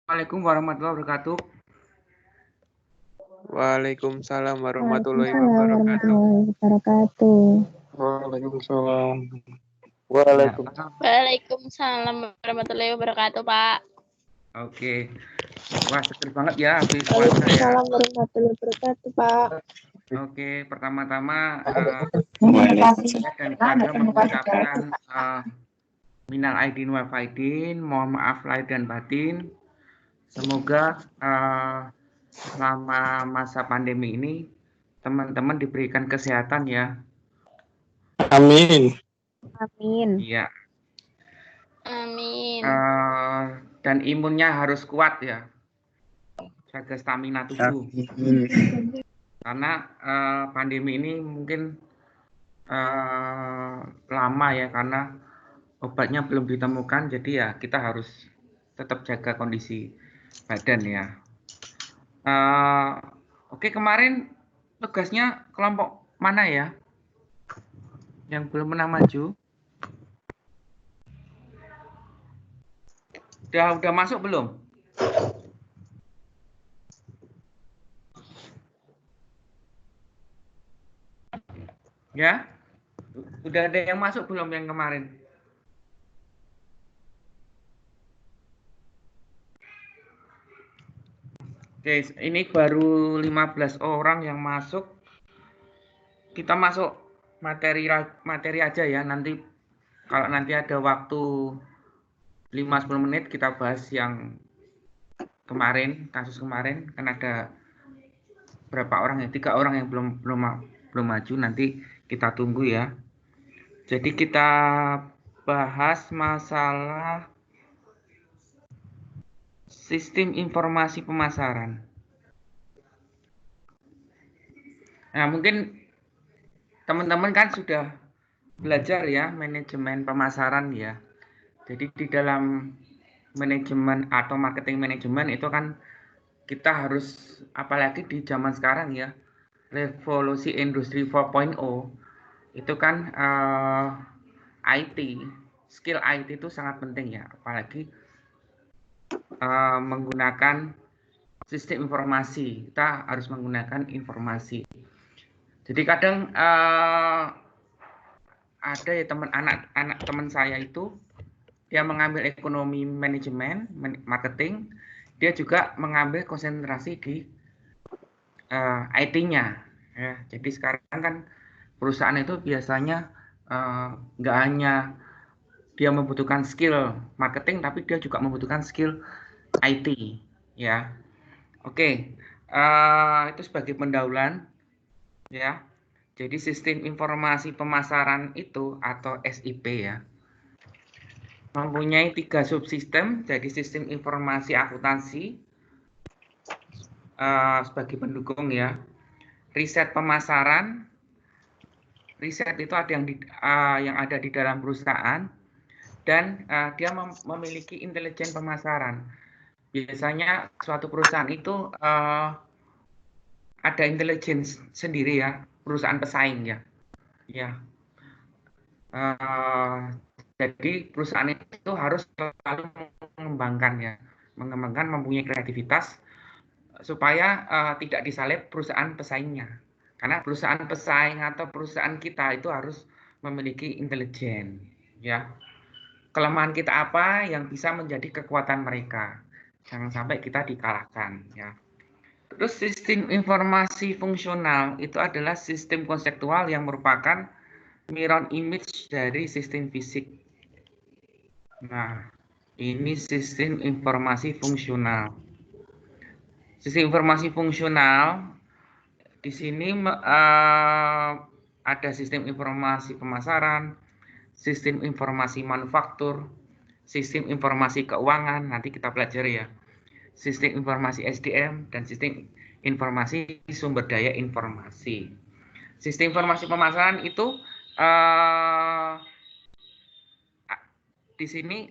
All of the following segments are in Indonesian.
Assalamualaikum warahmatullahi wabarakatuh. Waalaikumsalam warahmatullahi Waalaikumsalam wabarakatuh. warahmatullahi wabarakatuh. Waalaikumsalam. Ya, Waalaikumsalam warahmatullahi wabarakatuh, Pak. oke. Wah, seger banget ya habis puasa ya. Waalaikumsalam warahmatullahi wabarakatuh, Pak. Oke, pertama-tama Waalaikumsalam. dan keluarga mengucapkan minal aidin wal faidin, mohon maaf lahir dan batin. Semoga selama masa pandemi ini teman-teman diberikan kesehatan ya. Amin. Amin. Iya. Amin. Dan imunnya harus kuat ya. Jaga stamina tubuh. Karena pandemi ini mungkin lama ya, karena obatnya belum ditemukan, jadi ya kita harus tetap jaga kondisi badan ya. Oke, kemarin tugasnya kelompok mana ya yang belum pernah maju? Udah masuk belum? Ya, udah ada yang masuk belum yang kemarin? Oke, ini baru 15 orang yang masuk. Kita masuk materi aja ya. Nanti kalau nanti ada waktu 5-10 menit kita bahas yang kemarin, kasus kemarin. Kan ada berapa orang ya? 3 orang yang belum maju. Nanti kita tunggu ya. Jadi kita bahas masalah sistem informasi pemasaran. Nah, mungkin teman-teman kan sudah belajar ya manajemen pemasaran ya. Jadi di dalam manajemen atau marketing manajemen itu kan kita harus, apalagi di zaman sekarang ya, revolusi industri 4.0, itu kan IT, skill IT itu sangat penting ya, apalagi menggunakan sistem informasi. Kita harus menggunakan informasi. Jadi kadang ada ya anak teman saya itu, dia mengambil ekonomi manajemen, marketing, dia juga mengambil konsentrasi di IT-nya. Ya, jadi sekarang kan perusahaan itu biasanya nggak hanya dia membutuhkan skill marketing, tapi dia juga membutuhkan skill IT. Ya, oke. Itu sebagai pendahuluan. Ya, jadi sistem informasi pemasaran itu atau SIP ya, mempunyai 3 subsistem. Jadi sistem informasi akuntansi sebagai pendukung ya, riset pemasaran. Riset itu ada yang ada di dalam perusahaan, dan dia memiliki intelijen pemasaran. Biasanya suatu perusahaan itu ada intelijen sendiri ya, perusahaan pesaing ya. Ya. Jadi perusahaan itu harus selalu mengembangkan, mempunyai kreativitas supaya tidak disalip perusahaan pesaingnya. Karena perusahaan pesaing atau perusahaan kita itu harus memiliki intelijen, ya. Kelemahan kita apa yang bisa menjadi kekuatan mereka. Jangan sampai kita dikalahkan, ya. Terus sistem informasi fungsional itu adalah sistem konseptual yang merupakan mirror image dari sistem fisik. Nah, ini sistem informasi fungsional. Sistem informasi fungsional di sini ada sistem informasi pemasaran, sistem informasi manufaktur, sistem informasi keuangan, nanti kita pelajari ya, sistem informasi SDM, dan sistem informasi sumber daya informasi. Sistem informasi pemasaran itu di sini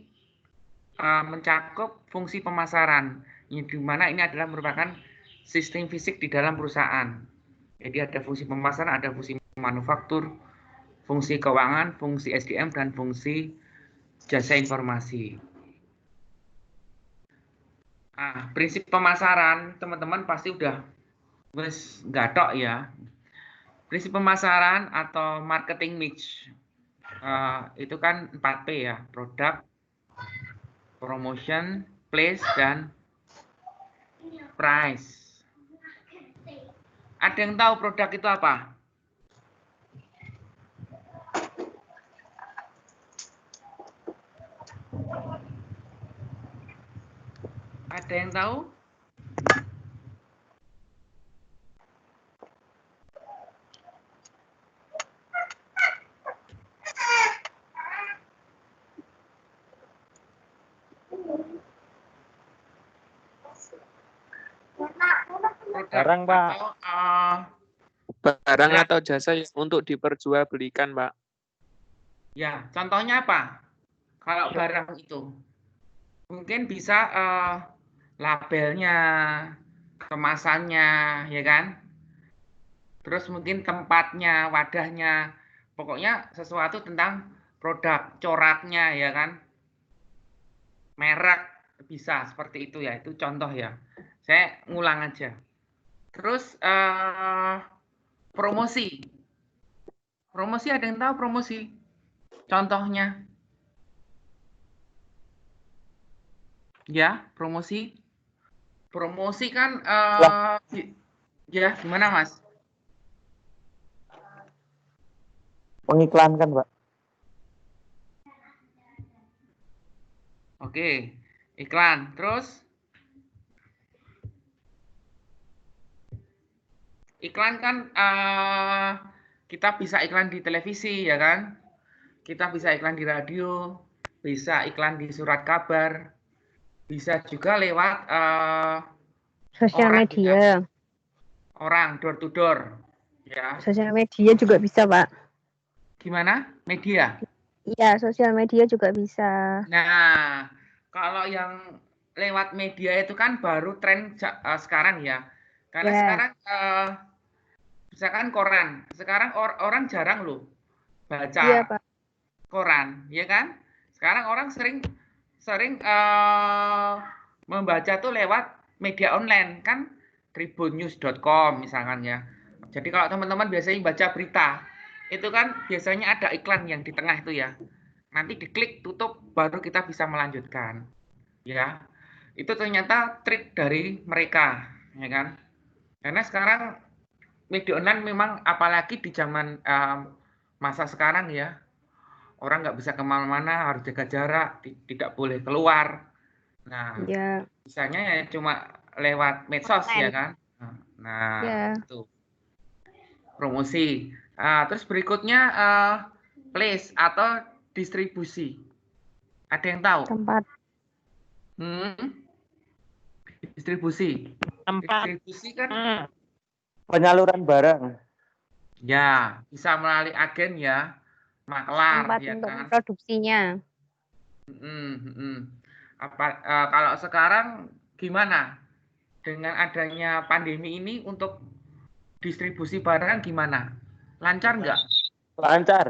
mencakup fungsi pemasaran, di mana ini adalah merupakan sistem fisik di dalam perusahaan. Jadi ada fungsi pemasaran, ada fungsi manufaktur, fungsi keuangan, fungsi SDM, dan fungsi jasa informasi. Prinsip pemasaran teman-teman pasti udah wis gatok ya. Prinsip pemasaran atau marketing mix itu kan 4P ya, produk, promotion, place, dan price. Ada yang tahu produk itu apa? Ada yang tahu? Barang, Pak. Barang Ya. atau jasa yang untuk diperjualbelikan, Pak. Ya, contohnya apa? Kalau barang itu mungkin bisa labelnya, kemasannya, ya kan? Terus mungkin tempatnya, wadahnya, pokoknya sesuatu tentang produk, coraknya, ya kan? Merek bisa seperti itu ya, itu contoh ya. Saya ngulang aja. Terus promosi. Promosi ada yang tahu promosi? Contohnya? Ya, promosi. Promosi kan ya gimana Mas? Mengiklankan, Pak. Oke, iklan. Terus iklan kan kita bisa iklan di televisi ya kan? Kita bisa iklan di radio, bisa iklan di surat kabar, bisa juga lewat Sosial orang media. orang door to door ya. Sosial media juga bisa, Pak. Gimana? Media. Iya, sosial media juga bisa. Nah, kalau yang lewat media itu kan baru tren sekarang ya. Karena Ya. sekarang misalkan koran, sekarang orang jarang loh baca Iya, Pak. koran, ya kan? Sekarang orang sering membaca tuh lewat media online kan, tribunnews.com misalkan ya. Jadi kalau teman-teman biasanya baca berita, itu kan biasanya ada iklan yang di tengah itu ya. Nanti diklik tutup baru kita bisa melanjutkan. Ya. Itu ternyata trik dari mereka, ya kan? Karena sekarang media online memang apalagi di zaman masa sekarang ya, orang nggak bisa kemana-mana, harus jaga jarak, tidak boleh keluar. Nah, Ya. misalnya ya cuma lewat medsos ya Online. kan. Nah, Ya. itu promosi. Terus berikutnya place atau distribusi. Ada yang tahu? Tempat. Distribusi. Tempat Distribusi kan penyaluran barang. ya bisa melalui agen ya, maklar Tempat ya untuk kan. memproduksinya. Kalau sekarang gimana? Dengan adanya pandemi ini untuk distribusi barang gimana? Lancar nggak? Lancar.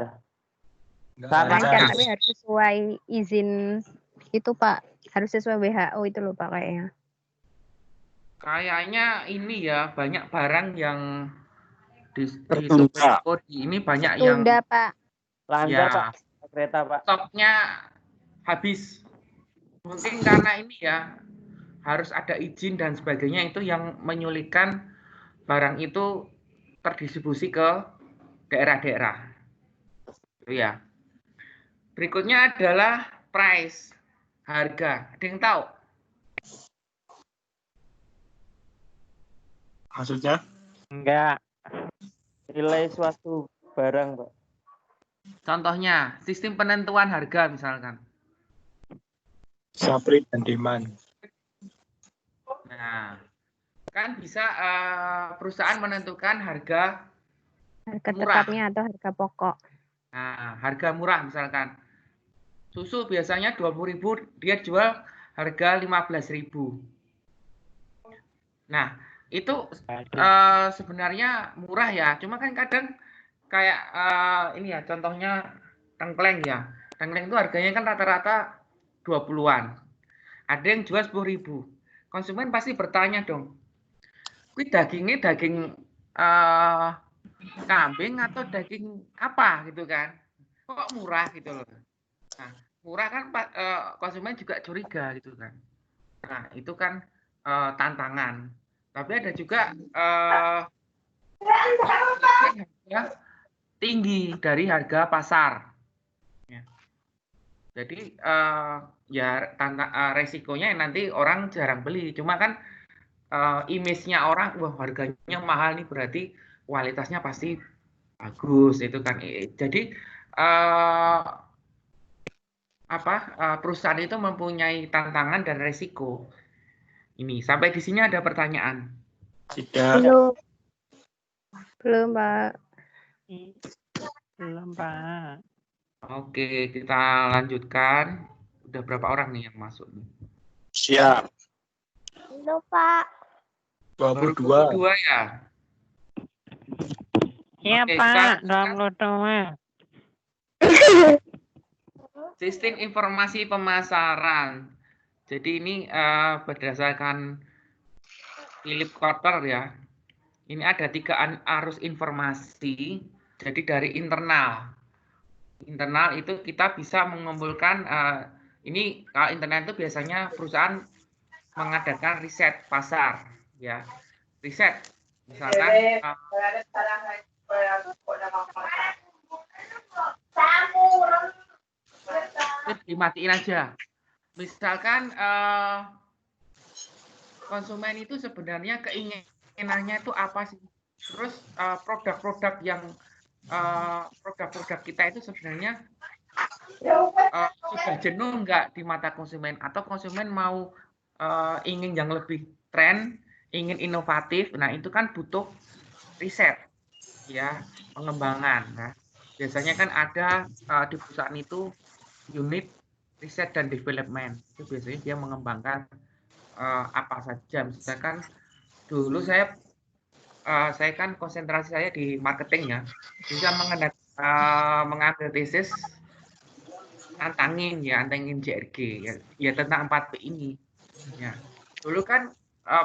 Lancar, tapi harus sesuai izin itu, Pak. Harus sesuai WHO itu loh, Pak, kayaknya. Kayaknya ini ya banyak barang yang di Tertunda. toko ini banyak yang Tunda, Pak. Lancar, ya Pak. Kereta, Pak. stoknya habis. Mungkin karena ini ya harus ada izin dan sebagainya, itu yang menyulitkan barang itu terdistribusi ke daerah-daerah. Itu ya. Berikutnya adalah price, harga. Ada yang tahu? Maksudnya? Enggak. Nilai suatu barang, Pak. Contohnya, sistem penentuan harga misalkan. Supply dan demand. Nah, kan bisa perusahaan menentukan harga Harga murah. tetapnya atau harga pokok. Nah, harga murah misalkan. Susu biasanya 20.000, dia jual harga 15.000. Nah, itu sebenarnya murah ya. Cuma kan kadang kayak ini ya, contohnya tengkleng ya. Tengkleng itu harganya kan rata-rata 20-an. Ada yang jual 10.000. konsumen pasti bertanya dong, kuwi dagingnya daging kambing atau daging apa gitu kan? Kok murah gitu loh. Nah, murah kan konsumen juga curiga gitu kan. Nah, itu kan tantangan. Tapi ada juga harga tinggi dari harga pasar. Ya. Jadi ya resikonya nanti orang jarang beli. Cuma kan image-nya orang, wah harganya mahal nih berarti kualitasnya pasti bagus itu kan. Jadi perusahaan itu mempunyai tantangan dan resiko. Ini sampai di sini ada pertanyaan? Tidak. Belum, Pak. Belum, Pak. Oke, kita lanjutkan. Udah berapa orang nih yang masuk? Siap. Halo, Pak. 22. 22 ya? Iya, Oke, Pak. kita 22. sistem informasi pemasaran. Jadi ini berdasarkan Philip Kotler ya. Ini ada 3 arus informasi. Jadi dari internal. Internal itu kita bisa mengumpulkan ini kalau internal itu biasanya perusahaan mengadakan riset pasar ya. Riset misalkan dimatiin aja. Misalkan konsumen itu sebenarnya keinginannya itu apa sih? Terus produk-produk yang produk-produk kita itu sebenarnya sudah jenuh nggak di mata konsumen, atau konsumen mau ingin yang lebih tren, ingin inovatif. Nah itu kan butuh riset ya, pengembangan. Nah biasanya kan ada di perusahaan itu unit riset dan development. Itu biasanya dia mengembangkan apa saja. Misalkan dulu saya kan konsentrasi saya di marketing ya, bisa mengambil tesis antangin JRG ya tentang 4P ini ya. Dulu kan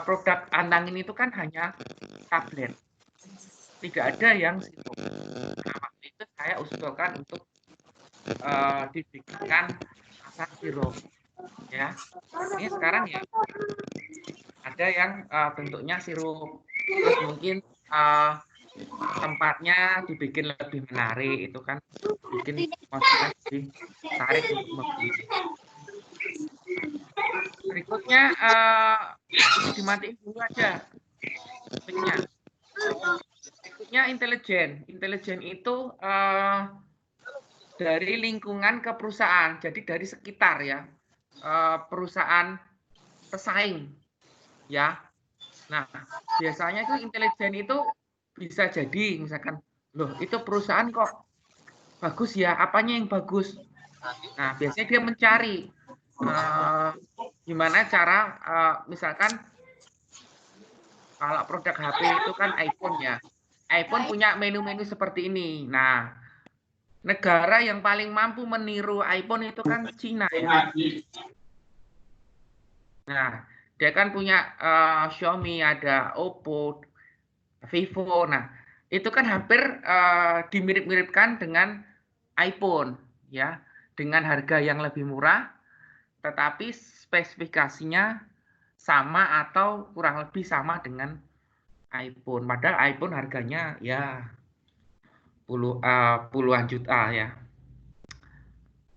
produk antangin itu kan hanya tablet, tidak ada yang sirup. Nah, waktu itu saya usulkan untuk dibikinkan rasa sirup ya. Ini sekarang ya ada yang bentuknya sirup, terus mungkin tempatnya dibikin lebih menarik, itu kan bikin konsumen lebih tarik untuk membeli. Berikutnya dimatiin dulu aja mic-nya. Berikutnya intelijen itu dari lingkungan ke perusahaan, jadi dari sekitar ya, perusahaan pesaing ya. Nah biasanya itu intelijen itu bisa jadi misalkan, loh itu perusahaan kok bagus ya, apanya yang bagus. Nah biasanya dia mencari gimana cara misalkan kalau produk HP itu kan iPhone ya, iPhone punya menu-menu seperti ini. Nah negara yang paling mampu meniru iPhone itu kan Cina ya. Nah dia kan punya Xiaomi, ada Oppo, Vivo. Nah itu kan hampir dimirip-miripkan dengan iPhone ya, dengan harga yang lebih murah tetapi spesifikasinya sama atau kurang lebih sama dengan iPhone. Padahal iPhone harganya ya puluhan juta ya,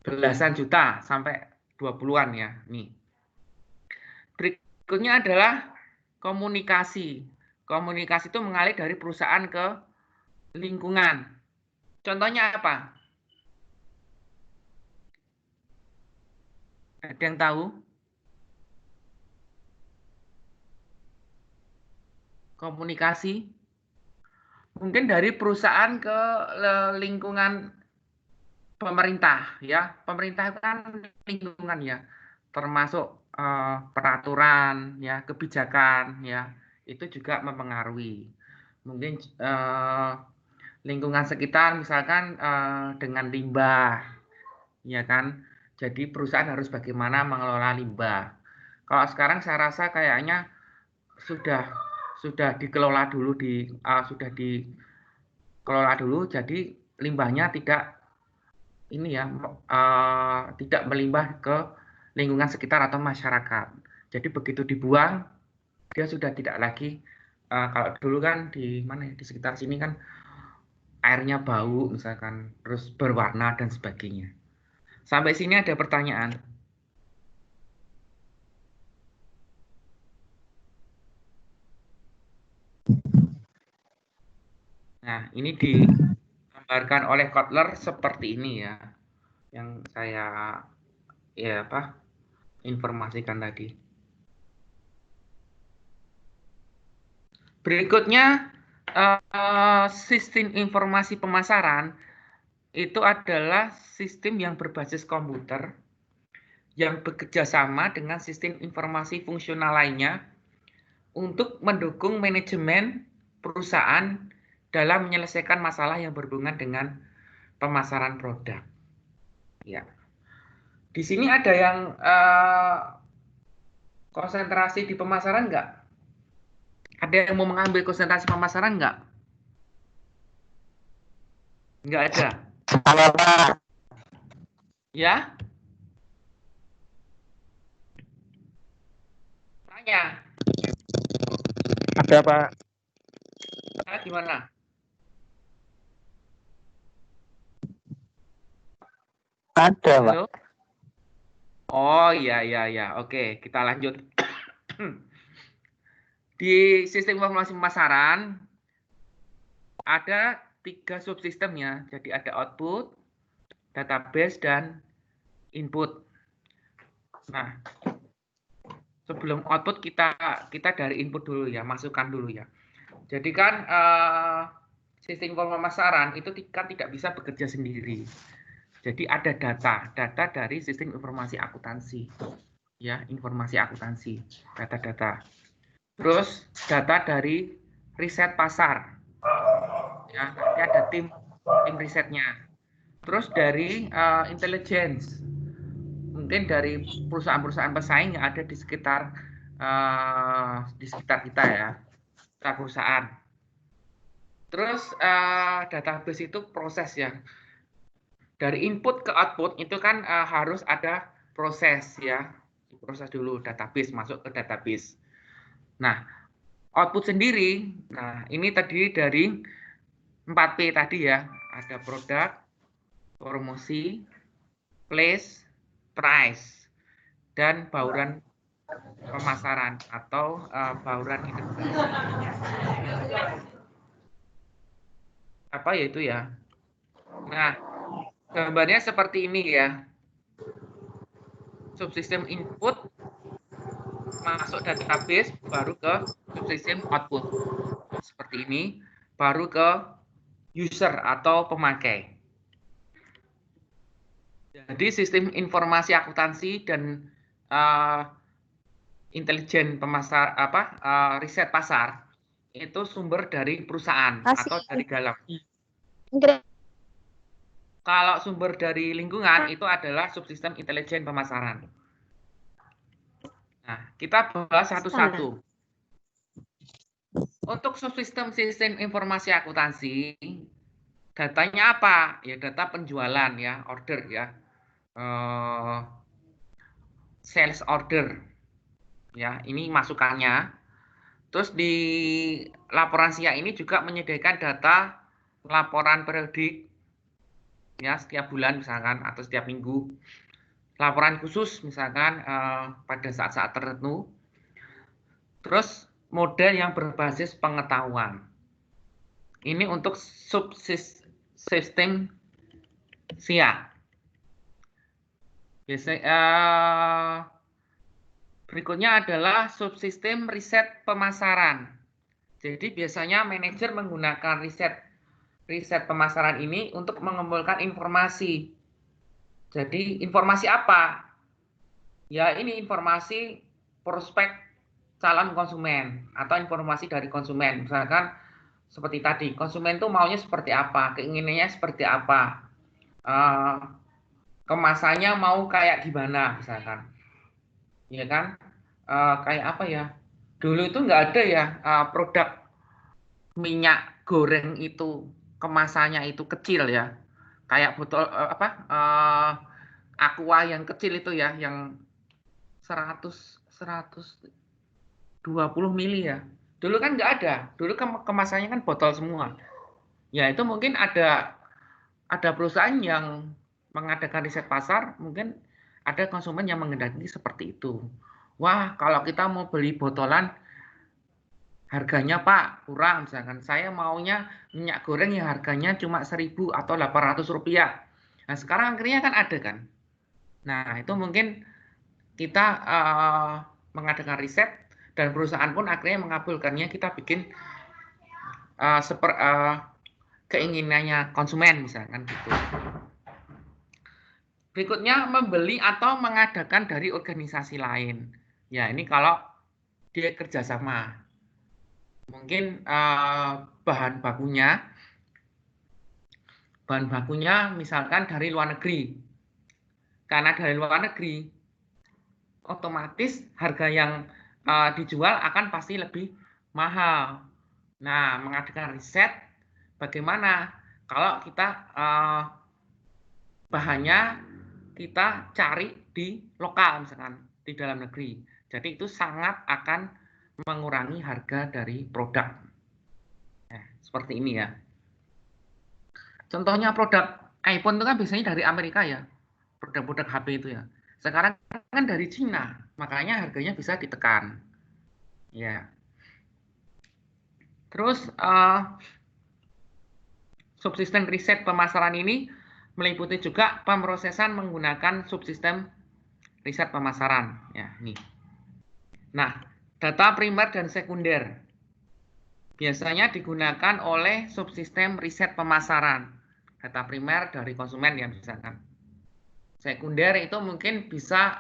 belasan juta sampai 20-an ya. Nih berikutnya adalah komunikasi. Komunikasi itu mengalir dari perusahaan ke lingkungan. Contohnya apa? Ada yang tahu? Komunikasi mungkin dari perusahaan ke lingkungan pemerintah ya. Pemerintah kan lingkungan ya, termasuk peraturan ya, kebijakan ya, itu juga mempengaruhi. Mungkin lingkungan sekitar misalkan dengan limbah ya kan. Jadi perusahaan harus bagaimana mengelola limbah. Kalau sekarang saya rasa kayaknya sudah dikelola dulu sudah dikelola dulu, jadi limbahnya tidak ini ya tidak melimbah ke lingkungan sekitar atau masyarakat. Jadi begitu dibuang dia sudah tidak lagi kalau dulu kan di mana ya, di sekitar sini kan airnya bau misalkan, terus berwarna dan sebagainya. Sampai sini ada pertanyaan? Nah, ini digambarkan oleh Kotler seperti ini ya, yang saya informasikan tadi. Berikutnya, sistem informasi pemasaran itu adalah sistem yang berbasis komputer yang bekerja sama dengan sistem informasi fungsional lainnya untuk mendukung manajemen perusahaan dalam menyelesaikan masalah yang berhubungan dengan pemasaran produk. Ya. Di sini ada yang konsentrasi di pemasaran nggak? Ada yang mau mengambil konsentrasi pemasaran nggak? Nggak ada. Halo, Pak. Ya? Tanya. Ada, Pak. Gimana? Ada, Pak. Halo? Oh, iya. Oke, kita lanjut. Di sistem informasi pemasaran ada 3 subsistem ya. Jadi ada output, database, dan input. Nah, sebelum output kita dari input dulu ya, masukkan dulu ya. Jadi kan sistem informasi pemasaran itu kan tidak bisa bekerja sendiri. Jadi ada data dari sistem informasi akuntansi, ya, informasi akuntansi, data-data. Terus data dari riset pasar, ya, nanti ada tim risetnya. Terus dari intelligence, mungkin dari perusahaan-perusahaan pesaing yang ada di sekitar kita ya, perusahaan. Terus database itu proses ya. Dari input ke output itu kan harus ada proses ya. Proses dulu database, masuk ke database. Nah, output sendiri, nah ini tadi dari 4P tadi ya. Ada produk, promosi, place, price, dan bauran pemasaran atau bauran integrasi. Apa ya itu ya? Nah, gambarnya seperti ini ya. Subsistem input masuk database, baru ke subsistem output. Seperti ini, baru ke user atau pemakai. Jadi sistem informasi akuntansi dan intelijen riset pasar itu sumber dari perusahaan atau dari dalam. Kalau sumber dari lingkungan itu adalah subsistem intelijen pemasaran. Nah, kita bahas satu-satu. Untuk subsistem sistem informasi akuntansi, datanya apa? Ya data penjualan ya, order ya, sales order. Ya, ini masukannya. Terus di laporan SIA ini juga menyediakan data laporan periodik ya setiap bulan misalkan atau setiap minggu, laporan khusus misalkan pada saat-saat tertentu. Terus model yang berbasis pengetahuan ini untuk subsistem SIA. Biasanya berikutnya adalah subsistem riset pemasaran. Jadi biasanya manajer menggunakan riset pemasaran ini untuk mengumpulkan informasi. Jadi informasi apa? Ya ini informasi prospek calon konsumen atau informasi dari konsumen. Misalkan seperti tadi, konsumen itu maunya seperti apa, keinginannya seperti apa, kemasannya mau kayak gimana misalkan. Ya kan? kayak apa ya? Dulu itu nggak ada ya produk minyak goreng itu kemasannya itu kecil ya. Kayak botol Aqua yang kecil itu ya, yang 120 mili ya. Dulu kan nggak ada. Dulu kemasannya kan botol semua. Ya itu mungkin ada perusahaan yang mengadakan riset pasar, mungkin ada konsumen yang menghendaki seperti itu. Wah, kalau kita mau beli botolan, harganya Pak kurang, misalkan saya maunya minyak goreng yang harganya cuma 1.000 atau 800 rupiah. Nah sekarang akhirnya kan ada kan. Nah itu mungkin kita mengadakan riset dan perusahaan pun akhirnya mengabulkannya. Kita bikin keinginannya konsumen misalkan gitu. Berikutnya membeli atau mengadakan dari organisasi lain. Ya ini kalau dia kerjasama. Mungkin bahan bakunya misalkan dari luar negeri. Karena dari luar negeri, otomatis harga yang dijual akan pasti lebih mahal. Nah, mengadakan riset bagaimana kalau kita bahannya kita cari di lokal misalkan di dalam negeri. Jadi itu sangat akan mengurangi harga dari produk. Nah, seperti ini ya. Contohnya produk iPhone itu kan biasanya dari Amerika ya. Produk-produk HP itu ya. Sekarang kan dari Cina, makanya harganya bisa ditekan. Ya. Terus subsistem riset pemasaran ini meliputi juga pemrosesan menggunakan subsistem riset pemasaran. Ya, nih. Nah, data primer dan sekunder biasanya digunakan oleh subsistem riset pemasaran. Data primer dari konsumen ya misalkan. Sekunder itu mungkin bisa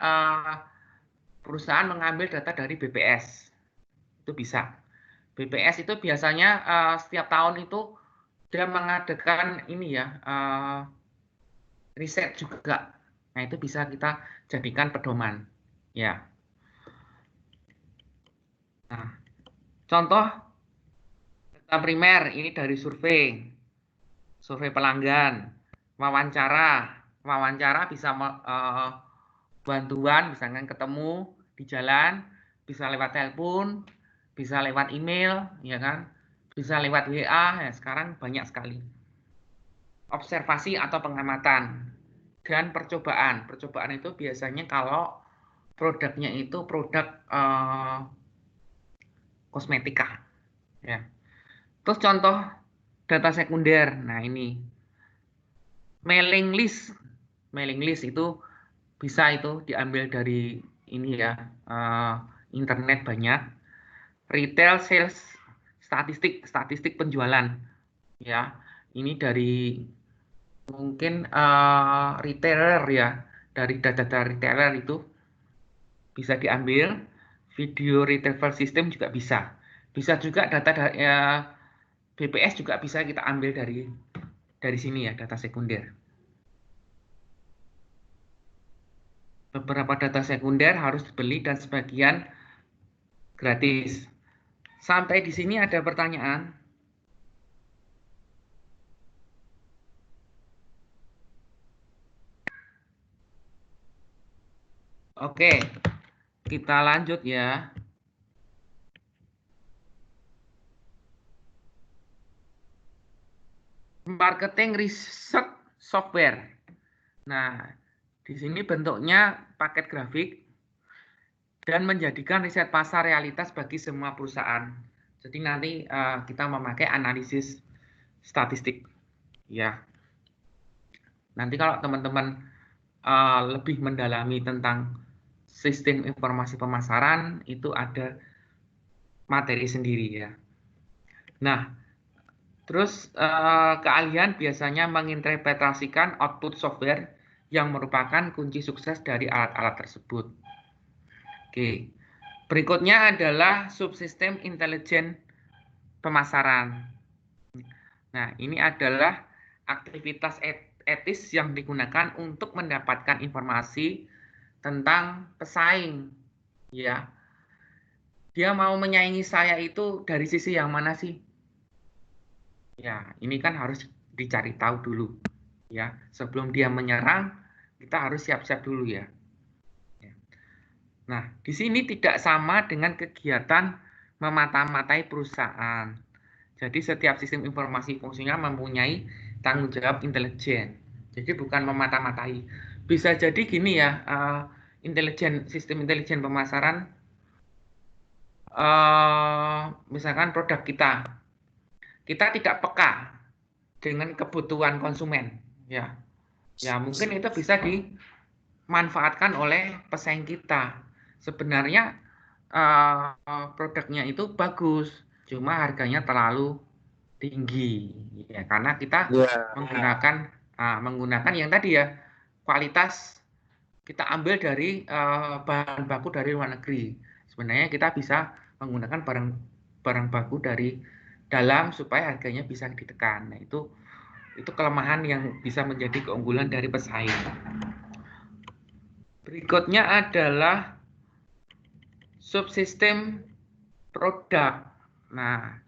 perusahaan mengambil data dari BPS. Itu bisa. BPS itu biasanya setiap tahun itu dia mengadakan ini ya riset juga. Nah itu bisa kita jadikan pedoman. Ya. Nah, contoh data primer ini dari survei pelanggan, wawancara bisa bantuan, misalkan ketemu di jalan, bisa lewat telepon, bisa lewat email, ya kan, bisa lewat WA, ya sekarang banyak sekali. Observasi atau pengamatan dan percobaan. Percobaan itu biasanya kalau produknya itu produk kosmetika, ya. Terus contoh data sekunder. Nah ini mailing list itu bisa itu diambil dari ini ya internet banyak. Retail sales statistik penjualan ya. Ini dari mungkin retailer ya, dari data retailer itu bisa diambil. Video retailer system juga bisa juga data BPS juga bisa kita ambil dari sini ya, data sekunder. Beberapa data sekunder harus dibeli dan sebagian gratis. Sampai di sini ada pertanyaan? Oke, kita lanjut ya. Marketing research software. Nah, di sini bentuknya paket grafik dan menjadikan riset pasar realitas bagi semua perusahaan. Jadi nanti kita memakai analisis statistik. Ya. Nanti kalau teman-teman lebih mendalami tentang sistem informasi pemasaran, itu ada materi sendiri ya. Nah, terus keahlian biasanya menginterpretasikan output software yang merupakan kunci sukses dari alat-alat tersebut. Oke. Berikutnya adalah subsistem intelijen pemasaran. Nah, ini adalah aktivitas etis yang digunakan untuk mendapatkan informasi tentang pesaing, ya. dia mau menyaingi saya itu dari sisi yang mana sih? Ya, ini kan harus dicari tahu dulu. Ya, sebelum dia menyerang, kita harus siap-siap dulu ya. Nah, di sini tidak sama dengan kegiatan memata-matai perusahaan. Jadi setiap sistem informasi fungsinya mempunyai tanggung jawab intelijen. Jadi bukan memata-matai. Bisa jadi gini ya, sistem intelijen pemasaran, misalkan produk kita tidak peka dengan kebutuhan konsumen, ya mungkin itu bisa dimanfaatkan oleh pesaing kita. Sebenarnya produknya itu bagus, cuma harganya terlalu tinggi, ya karena kita menggunakan yang tadi ya, kualitas kita ambil dari bahan baku dari luar negeri. Sebenarnya kita bisa menggunakan barang baku dari dalam supaya harganya bisa ditekan. Nah, itu kelemahan yang bisa menjadi keunggulan dari pesaing. Berikutnya adalah subsistem produk. Nah,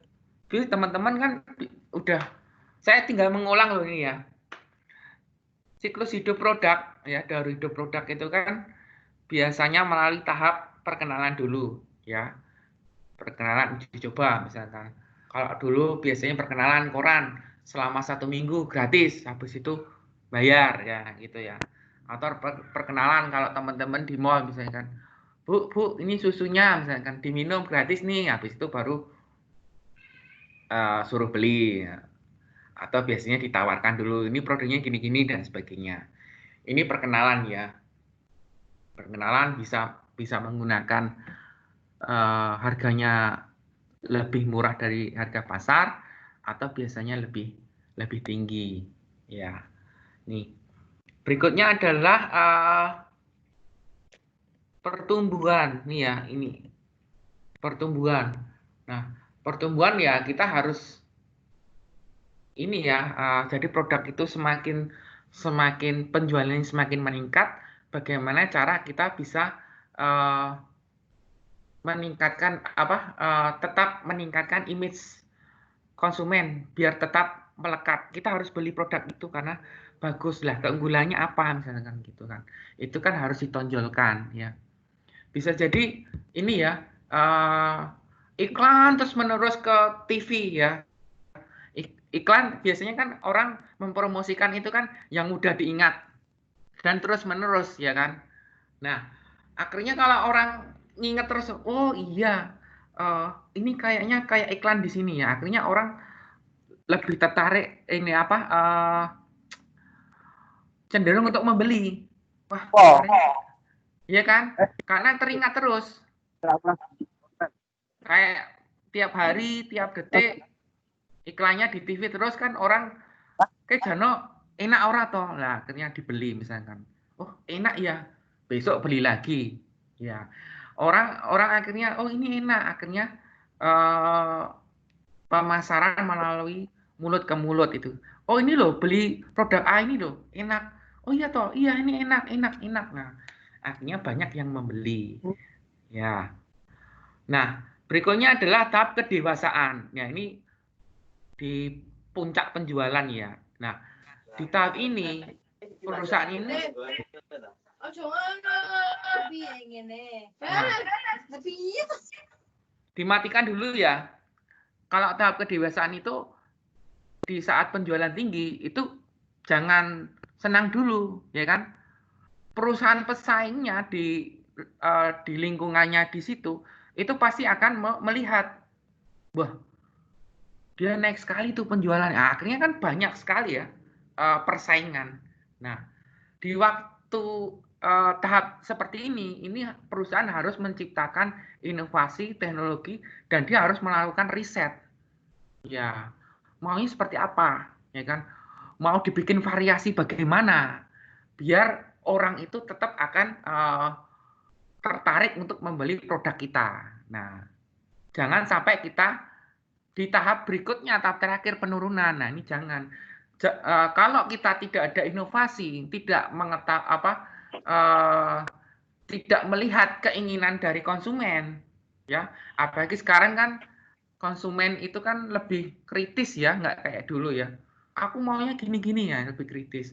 teman-teman kan udah, saya tinggal mengulang loh ini ya. Siklus hidup produk ya, dari hidup produk itu kan biasanya melalui tahap perkenalan dulu ya. Perkenalan uji coba misalkan. Kalau dulu biasanya perkenalan koran selama 1 minggu gratis, habis itu bayar ya gitu ya. Atau perkenalan kalau teman-teman di mall misalkan, Bu, ini susunya misalkan diminum gratis nih, habis itu baru suruh beli. Atau biasanya ditawarkan dulu, ini produknya gini-gini dan sebagainya. Ini perkenalan ya. Perkenalan bisa menggunakan harganya lebih murah dari harga pasar atau biasanya lebih tinggi ya. Nih, berikutnya adalah pertumbuhan nih ya, ini pertumbuhan. Nah, pertumbuhan ya kita harus ini ya, jadi produk itu semakin penjualannya semakin meningkat, bagaimana cara kita bisa meningkatkan tetap meningkatkan image konsumen biar tetap melekat. Kita harus beli produk itu karena bagus lah, keunggulannya apa misalkan gitu kan. Itu kan harus ditonjolkan ya. Bisa jadi ini ya, iklan terus menerus ke TV ya. Iklan biasanya kan orang mempromosikan itu kan yang mudah diingat dan terus menerus ya kan. Nah, akhirnya kalau orang nginget terus, oh iya, ini kayaknya kayak iklan di sini ya. Akhirnya orang lebih tertarik ini cenderung untuk membeli. Wah, iya kan? Karena teringat terus. Kayak tiap hari, tiap detik iklannya di TV terus kan orang kayak Jano enak ora toh. Lah akhirnya dibeli misalkan. Oh, enak ya. Besok beli lagi. Ya. Orang akhirnya oh ini enak, akhirnya pemasaran melalui mulut ke mulut itu. Oh ini loh beli produk A ini loh enak. Oh iya toh, iya ini enak. Nah, akhirnya banyak yang membeli. Ya. Nah, berikutnya adalah tahap kedewasaan. Ya, ini di puncak penjualan ya. Nah, di tahap ini perusahaan ini dimatikan dulu ya. Kalau tahap kedewasaan itu di saat penjualan tinggi itu jangan senang dulu, ya kan? Perusahaan pesaingnya di lingkungannya di situ itu pasti akan melihat, wah dia naik sekali tuh penjualannya. Nah, akhirnya kan banyak sekali ya persaingan. Nah, di waktu tahap seperti ini perusahaan harus menciptakan inovasi teknologi dan dia harus melakukan riset. Ya, maunya seperti apa, ya kan? Mau dibikin variasi bagaimana biar orang itu tetap akan tertarik untuk membeli produk kita. Nah, jangan sampai kita di tahap berikutnya, tahap terakhir penurunan. Nah, ini jangan. Kalau kita tidak ada inovasi, tidak tidak melihat keinginan dari konsumen, Ya, apalagi sekarang kan konsumen itu kan lebih kritis ya, nggak kayak dulu ya. Aku maunya gini-gini ya, lebih kritis.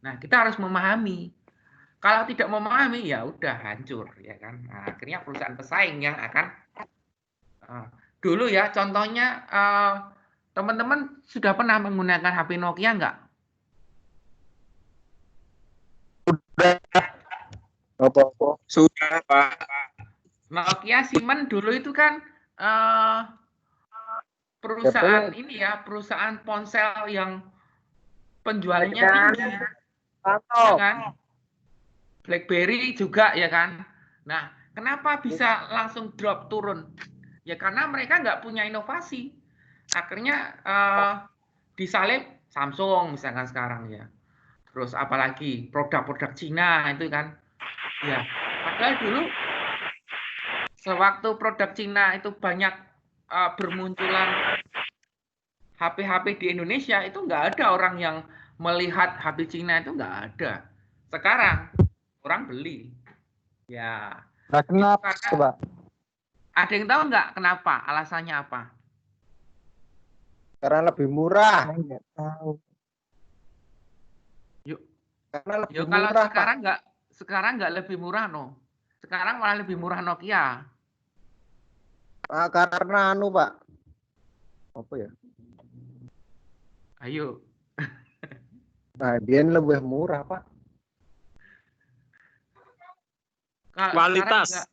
Nah, kita harus memahami. Kalau tidak memahami ya udah hancur ya kan. Nah, akhirnya perusahaan pesaing yang akan dulu ya contohnya teman-teman sudah pernah menggunakan HP Nokia nggak? Apa-apa. Sudah, Pak. Nokia Siemens dulu itu kan perusahaan ini ya, perusahaan ponsel yang penjualannya tinggi, ya kan? BlackBerry juga ya kan. Nah, kenapa bisa langsung drop turun? Ya karena mereka nggak punya inovasi. Akhirnya disalib Samsung misalkan sekarang ya. Terus apalagi produk-produk Cina itu kan. Ya, padahal dulu sewaktu produk Cina itu banyak bermunculan HP-HP di Indonesia, itu nggak ada orang yang melihat HP Cina, itu nggak ada. Sekarang orang beli. Ya, Nah, kenapa, karena Pak? ada yang tahu nggak kenapa? Alasannya apa? Karena lebih murah. Saya nggak tahu. Yuk, Karena lebih yuk kalau murah, sekarang nggak lebih murah no. Sekarang malah lebih murah Nokia. Pak. Karena Pak. Apa ya? Ayo. Nah, dia lebih murah, Pak. Kualitas.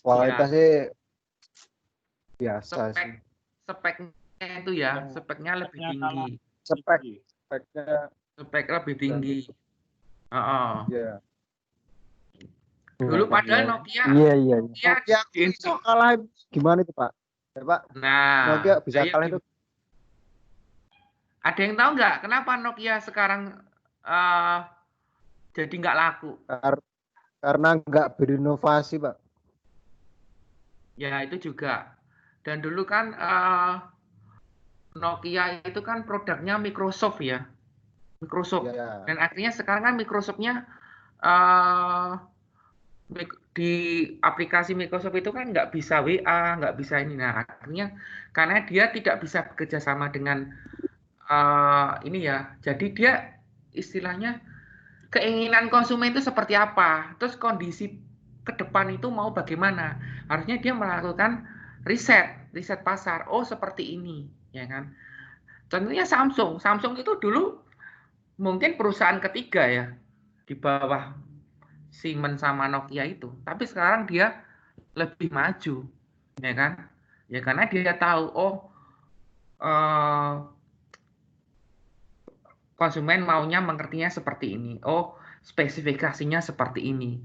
Kualitasnya biasa sih. Speknya itu ya, speknya lebih tinggi. Speknya Spek lebih tinggi. ya. Dulu padahal Nokia. Iya. Nokia bisa kalah gimana itu, Pak? Ya, Pak. Nah, Nokia bisa kalah itu. Ada yang tahu nggak kenapa Nokia sekarang jadi nggak laku? Karena nggak berinovasi, Pak. Ya itu juga. Dan dulu kan Nokia itu kan produknya Microsoft ya. Microsoft. Ya. Dan akhirnya sekarang kan Microsoftnya di aplikasi Microsoft itu kan nggak bisa WA, nggak bisa ini. Nah akhirnya karena dia tidak bisa bekerja sama dengan ini ya. Jadi dia istilahnya keinginan konsumen itu seperti apa. Terus kondisi ke depan itu mau bagaimana. Harusnya dia melakukan riset pasar. Oh seperti ini, ya kan. Contohnya Samsung. Samsung itu dulu mungkin perusahaan ketiga ya di bawah Siemens sama Nokia itu. Tapi sekarang dia lebih maju, ya kan? Ya karena dia tahu konsumen maunya mengertinya seperti ini. Oh, spesifikasinya seperti ini.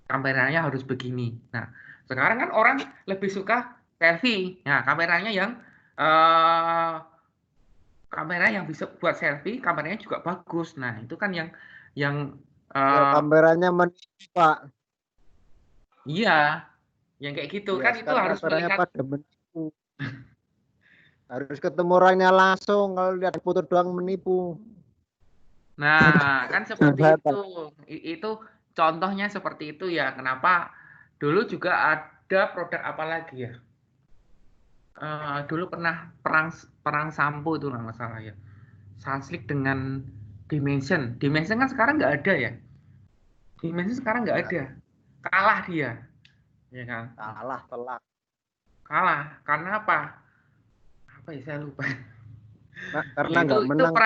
Kameranya harus begini. Nah, sekarang kan orang lebih suka selfie. Nah, kameranya bisa buat selfie, kameranya juga bagus. Nah, itu kan yang kameranya menipu, Pak. Iya, yang kayak gitu kan itu harus melihat. Pada menipu. Harus ketemu orangnya langsung, kalau lihat foto doang menipu. Nah, kan seperti itu. Itu contohnya seperti itu ya. Kenapa dulu juga ada produk apa lagi ya? Dulu pernah perang sampo itu nggak masalah ya. Sunslick dengan Dimension. Dimension kan sekarang nggak ada ya. Dimension sekarang nggak ada. Kalah dia. Ya kan? Kalah telak. Kalah. Karena apa? Apa ya saya lupa. Nah, karena nggak menang. Itu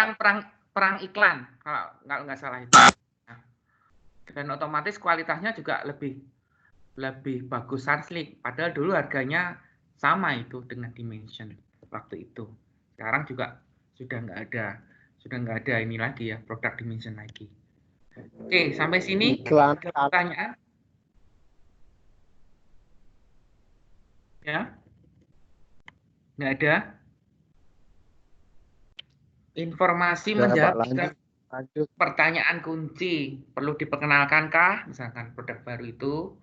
perang iklan kalau nggak salah itu. Nah, dan otomatis kualitasnya juga lebih bagus Sunslick. Padahal dulu harganya sama itu dengan Dimension waktu itu. Sekarang juga sudah nggak ada ini lagi ya, produk Dimension lagi. Oke, sampai sini ada pertanyaan? Ya? Nggak ada? Informasi menjawab pertanyaan kunci. Perlu diperkenalkankah? Misalkan produk baru itu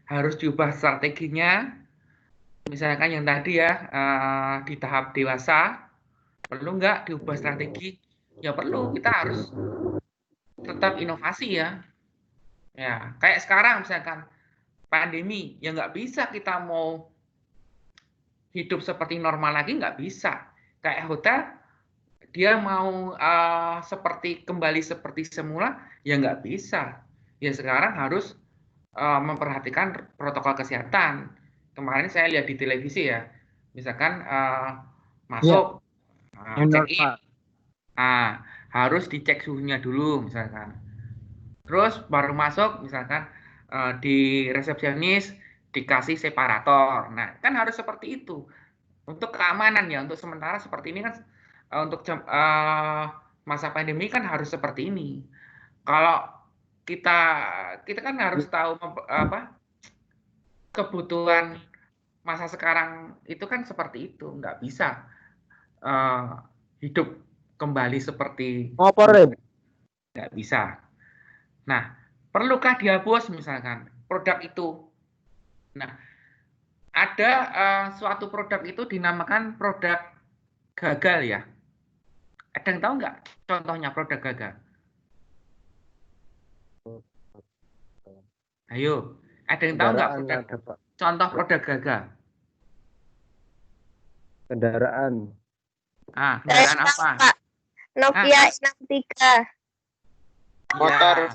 harus diubah strateginya. Misalkan yang tadi ya di tahap dewasa, perlu nggak diubah strategi? Ya perlu, kita harus tetap inovasi ya. Ya, kayak sekarang misalkan pandemi. Ya nggak bisa kita mau hidup seperti normal lagi, nggak bisa. Kayak hotel, dia mau kembali seperti semula, ya nggak bisa. Ya sekarang harus memperhatikan protokol kesehatan. Kemarin saya lihat di televisi ya, misalkan masuk check in, harus dicek suhunya dulu misalkan. Terus baru masuk misalkan di resepsionis dikasih separator. Nah kan harus seperti itu untuk keamanan ya. Untuk sementara seperti ini kan untuk masa pandemi kan harus seperti ini. Kalau kita kan harus tahu kebutuhan masa sekarang itu kan seperti itu, nggak bisa hidup kembali seperti nggak bisa. Nah, perlukah dihapus misalkan produk itu? Nah, ada suatu produk itu dinamakan produk gagal ya. Ada yang tahu nggak contohnya produk gagal? Ayo, ada yang tahu nggak contoh produk gagal? Kendaraan. Kendaraan apa? Pak. Nokia N63. Motor.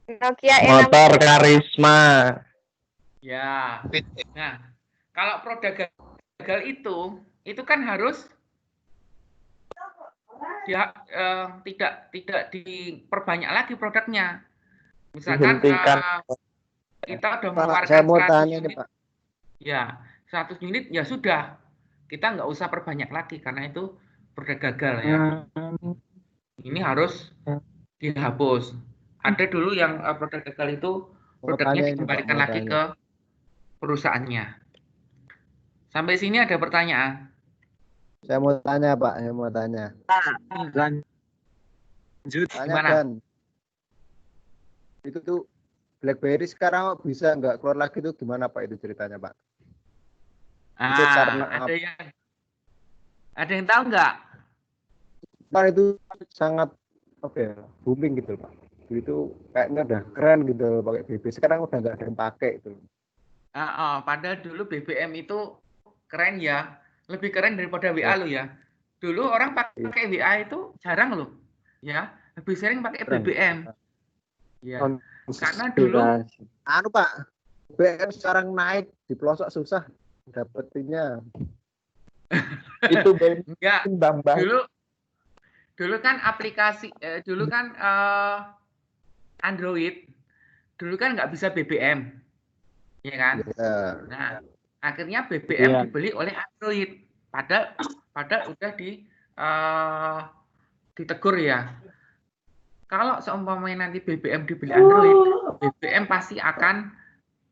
Nokia Motor N63. Karisma. Ya. Nah, kalau produk gagal itu kan harus dia tidak diperbanyak lagi produknya. Misalkan kita udah mengeluarkan saya mau tanya nih, Pak. Ya, 100 unit ya sudah. Kita nggak usah perbanyak lagi karena itu produk gagal ya. Ini harus dihapus. Ada dulu yang produk gagal itu produknya dikembalikan lagi ke perusahaannya. Sampai sini ada pertanyaan? Saya mau tanya, Pak. Saya mau tanya. Lanjut. Gimana? Itu tuh BlackBerry sekarang bisa nggak keluar lagi tuh gimana Pak itu ceritanya Pak? Itu karena ada yang tahu nggak? Pak itu sangat booming gitu Pak. Itu kayaknya udah keren gitu pakai BB. Sekarang udah nggak ada yang pakai itu. Padahal dulu BBM itu keren ya, lebih keren daripada WA lo ya. Dulu orang pakai WA itu jarang loh, ya, lebih sering pakai BBM. Ya, karena dulu Pak, BBM sekarang naik di pelosok susah dapetinnya. Itu enggak. Dulu kan aplikasi, dulu kan Android, dulu kan nggak bisa BBM, ya kan? Nah, akhirnya BBM dibeli oleh Android. Padahal udah ditegur ya. Kalau seumpamanya nanti BBM dibeli Android, BBM pasti akan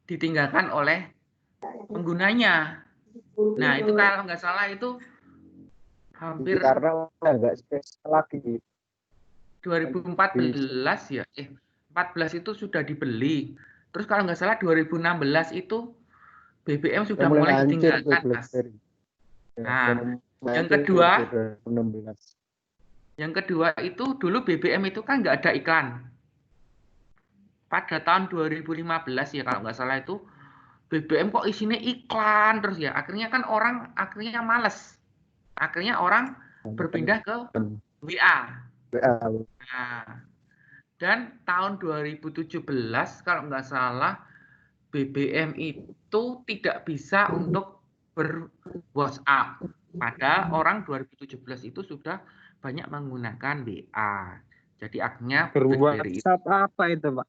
ditinggalkan oleh penggunanya. Nah, itu kalau nggak salah itu hampir karena nggak spesial lagi. 2014 ya. 14 itu sudah dibeli. Terus kalau nggak salah 2016 itu BBM sudah mulai ditinggalkan, Mas. Nah, yang kedua, itu dulu BBM itu kan nggak ada iklan. Pada tahun 2015 ya kalau nggak salah itu BBM kok isinya iklan terus ya. Akhirnya kan orang males. Akhirnya orang berpindah ke WA. Nah, dan tahun 2017 kalau nggak salah BBM itu tidak bisa untuk ber-WhatsApp. Padahal orang 2017 itu sudah banyak menggunakan WA. Jadi akhirnya WhatsApp apa itu, Pak?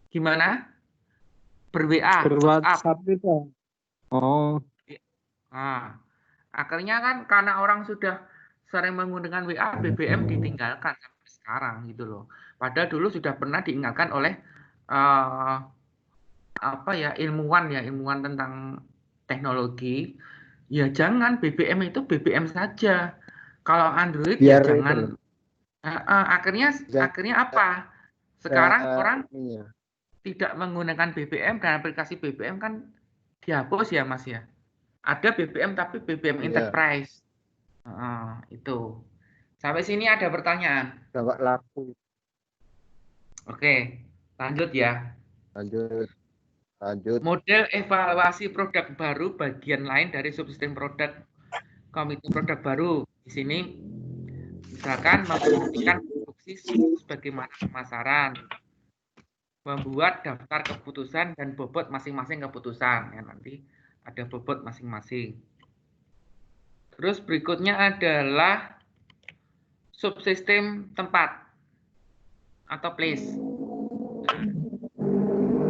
Gimana? Ber-WA. WhatsApp itu. Oh. Nah, akhirnya kan karena orang sudah sering menggunakan WA, BBM ditinggalkan sampai sekarang gitu loh. Padahal dulu sudah pernah diingatkan oleh ilmuwan tentang teknologi. Ya jangan BBM itu BBM saja. Kalau Android ya jangan. Akhirnya apa? Sekarang orang tidak menggunakan BBM dan aplikasi BBM kan dihapus ya Mas ya. Ada BBM tapi BBM Enterprise. Itu. Sampai sini ada pertanyaan? Nggak laku. Oke, lanjut ya. Lanjut. Lanjut. Model evaluasi produk baru bagian lain dari subsistem produk komite produk baru. Di sini misalkan membuktikan produksi sebagaimana pemasaran, membuat daftar keputusan dan bobot masing-masing keputusan. Ya, nanti ada bobot masing-masing. Terus berikutnya adalah subsistem tempat atau place.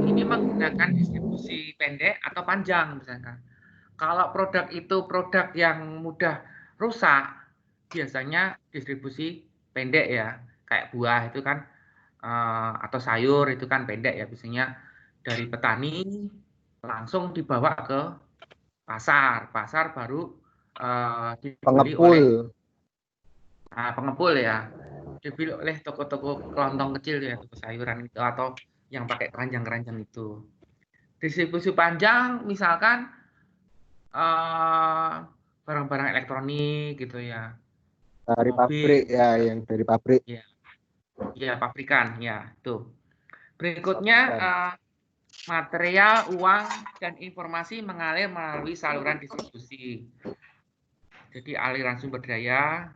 Ini menggunakan distribusi pendek atau panjang misalkan. Kalau produk itu produk yang mudah rusak, biasanya distribusi pendek ya. Kayak buah itu kan atau sayur itu kan pendek ya, biasanya dari petani langsung dibawa ke pasar. Pasar baru dibeli oleh pengepul ya. Dibeli oleh toko-toko kelontong kecil ya, toko sayuran itu atau yang pakai keranjang-keranjang itu. Distribusi panjang misalkan barang-barang elektronik gitu ya. Dari Mobil, pabrik ya, yang dari pabrik. Ya, pabrikan ya, tuh. Berikutnya material, uang dan informasi mengalir melalui saluran distribusi. Jadi aliran sumber daya,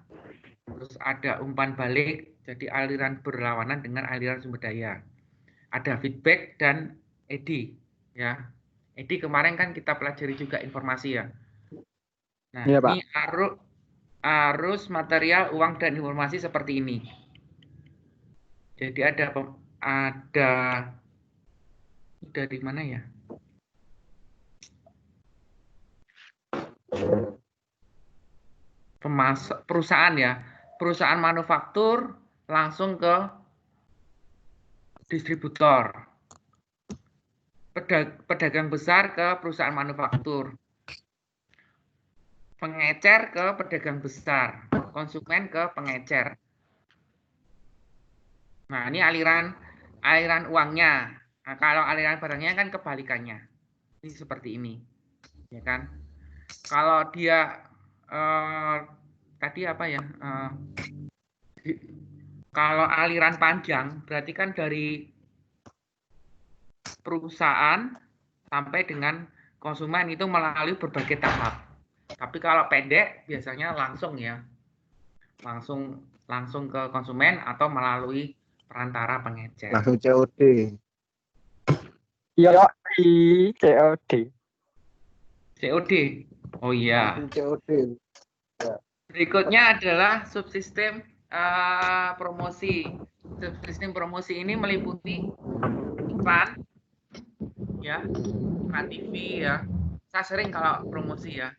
terus ada umpan balik, jadi aliran berlawanan dengan aliran sumber daya. Ada feedback dan ED ya. ED kemarin kan kita pelajari juga informasi ya. Nah, Iya, Pak. ini arus material, uang dan informasi seperti ini. Jadi ada dari mana ya? Perusahaan ya. Perusahaan manufaktur langsung ke distributor. Pedagang besar ke perusahaan manufaktur. Pengecer ke pedagang besar, konsumen ke pengecer. Nah, ini aliran uangnya. Nah, kalau aliran barangnya kan kebalikannya. Ini seperti ini. Ya kan? Kalau dia tadi apa ya? Kalau aliran panjang berarti kan dari perusahaan sampai dengan konsumen itu melalui berbagai tahap. Tapi kalau pendek biasanya langsung ya. Langsung ke konsumen atau melalui perantara pengecer. Langsung COD. Yo, COD. COD. Oh iya. Langsung COD. Ya. Berikutnya adalah subsistem promosi. Subsistem promosi ini meliputi iklan, ya, iklan TV ya. Saya sering kalau promosi ya,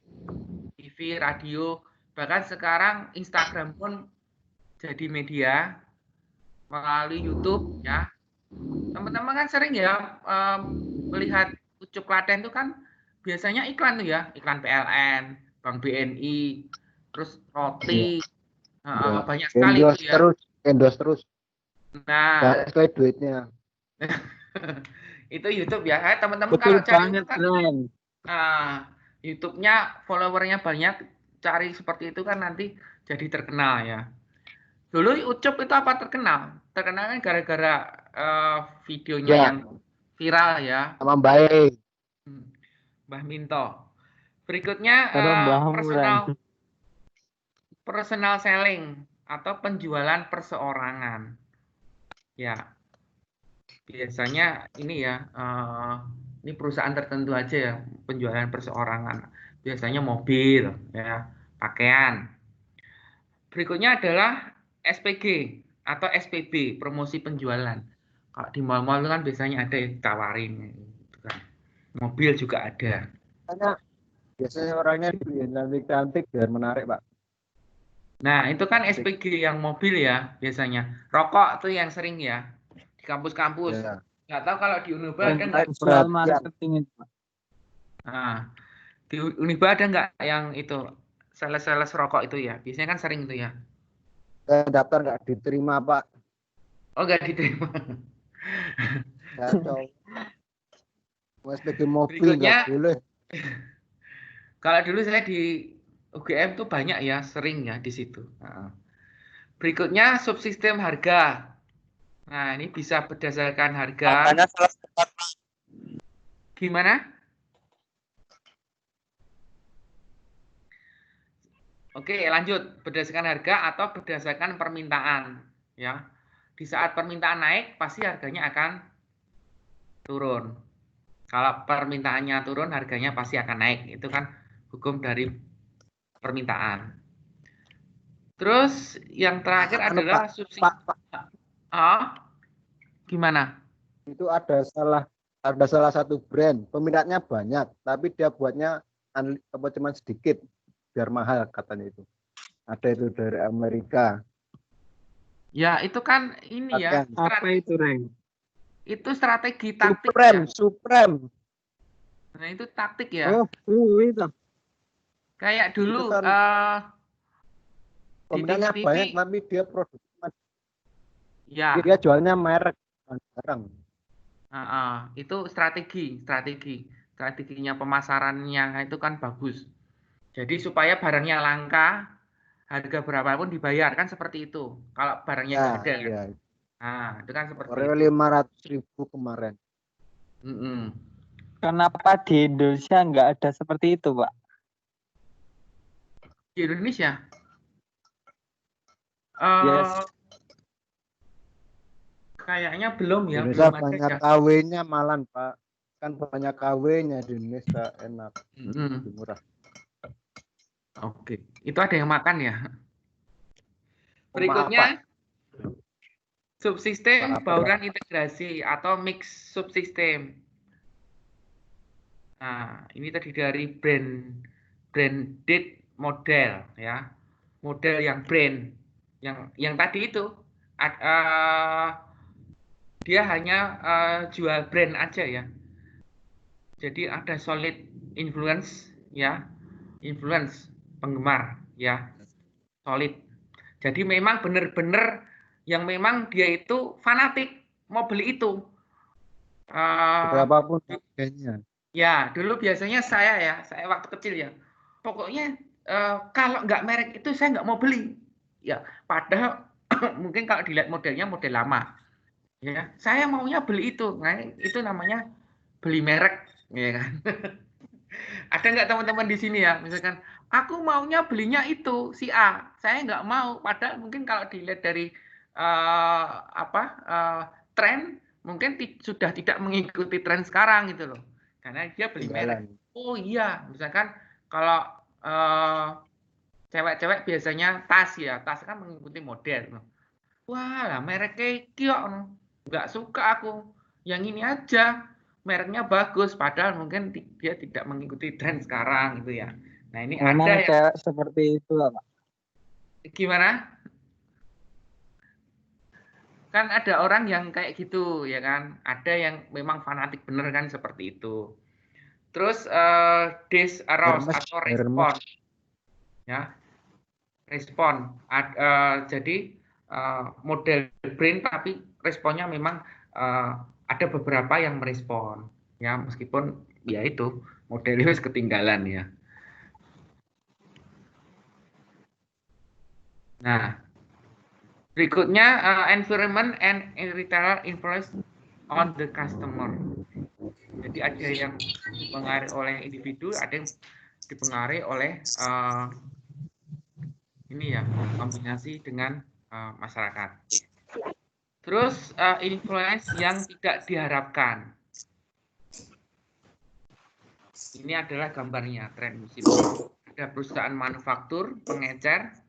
TV, radio, bahkan sekarang Instagram pun jadi media melalui YouTube ya. Teman-teman kan sering ya melihat Ucup Klaten itu kan biasanya iklan tuh ya, iklan PLN, Bank BNI, terus roti, banyak sekali endorse itu ya. Endorse terus. Nah, sesuai duitnya. itu YouTube ya. Teman-teman Betul kalau cari banget, kan, Ren. YouTube-nya followernya banyak, cari seperti itu kan nanti jadi terkenal ya. Dulu Ucup itu apa terkenal? Terkenal kan gara-gara videonya yang viral ya. Sama baik. Mbah Minto. Berikutnya personal selling atau penjualan perseorangan. Ya, biasanya ini ya, ini perusahaan tertentu aja ya penjualan perseorangan. Biasanya mobil, ya, pakaian. Berikutnya adalah SPG atau SPB, promosi penjualan. Kalau di mal-mal kan biasanya ada yang ditawarin, gitu kan. Mobil juga ada. Biasanya orangnya cantik biar menarik, Pak. Nah, itu kan SPG yang mobil ya biasanya. Rokok tuh yang sering ya di kampus-kampus. Ya. Nggak tahu kalau di Uniba ada nggak? Soal marketing itu. Nah, di Uniba ada nggak yang itu sales-sales rokok itu ya? Biasanya kan sering itu ya. Daftar nggak diterima, Pak. Oh, nggak diterima. Kacau. SPG mobil nggak boleh. Kalau dulu saya di UGM tuh banyak ya, sering ya di situ. Berikutnya subsistem harga. Nah, ini bisa berdasarkan harga. Gimana? Oke, lanjut. Berdasarkan harga atau berdasarkan permintaan, ya. Di saat permintaan naik, pasti harganya akan turun. Kalau permintaannya turun, harganya pasti akan naik. Itu kan hukum dari permintaan. Terus yang terakhir adalah subsidi. Gimana? Itu ada salah satu brand, peminatnya banyak, tapi dia buatnya cuma sedikit biar mahal katanya itu. Ada itu dari Amerika. Ya, itu kan ini ya. Apa itu, Reng? Itu strategi taktik. Supreme. Nah, itu taktik ya. Oh, itu. Kayak dulu Itu kan di peminatnya TV. banyak, tapi dia produk. Ya. Dia jualnya merek barang. Itu strateginya pemasarannya itu kan bagus. Jadi supaya barangnya langka, harga berapapun dibayar kan seperti itu. Kalau barangnya nggak ada, Ya. Nah itu kan seperti Oreo itu. 500.000 kemarin. Kenapa di Indonesia nggak ada seperti itu, Pak? Di Indonesia? Yes. Kayaknya belum ya. Indonesia Belum ada banyak ya. KW-nya malan, Pak. Kan banyak KW-nya di Indonesia, enak, lebih murah. Oke, itu ada yang makan ya. Berikutnya, subsistem bauran integrasi atau mix subsistem. Nah, ini tadi dari branded model ya. Model yang brand. Yang tadi itu dia hanya jual brand aja ya. Jadi ada solid influence ya. Influence penggemar ya. Solid. Jadi memang benar-benar yang memang dia itu fanatik mau beli itu. Berapapun harganya. Ya, dulu biasanya saya waktu kecil ya, pokoknya kalau nggak merek itu saya nggak mau beli. Ya, padahal mungkin kalau dilihat modelnya model lama, ya, saya maunya beli itu. Nah, itu namanya beli merek, ya kan? Ada nggak teman-teman di sini ya, misalkan aku maunya belinya itu si A, saya nggak mau. Padahal mungkin kalau dilihat dari tren, mungkin sudah tidak mengikuti tren sekarang gitu loh. Karena dia beli merek. Oh iya, misalkan kalau cewek-cewek biasanya tas ya, tas kan mengikuti model. Wah lah mereknya kiok, nggak suka aku. Yang ini aja, mereknya bagus. Padahal mungkin dia tidak mengikuti tren sekarang gitu ya. Nah ini Memang ada cewek seperti itu, Pak. Gimana? Kan ada orang yang kayak gitu ya kan, ada yang memang fanatik bener kan seperti itu. Terus disarouse atau respon, ya respon. Jadi model brand tapi responnya memang ada beberapa yang merespon, ya meskipun ya itu modelnya ketinggalan ya. Nah. Berikutnya, environment and retailer influence on the customer. Jadi ada yang dipengaruhi oleh individu, ada yang dipengaruhi oleh ini ya, kombinasi dengan masyarakat. Terus influence yang tidak diharapkan. Ini adalah gambarnya tren musim. Ada perusahaan manufaktur, pengecer,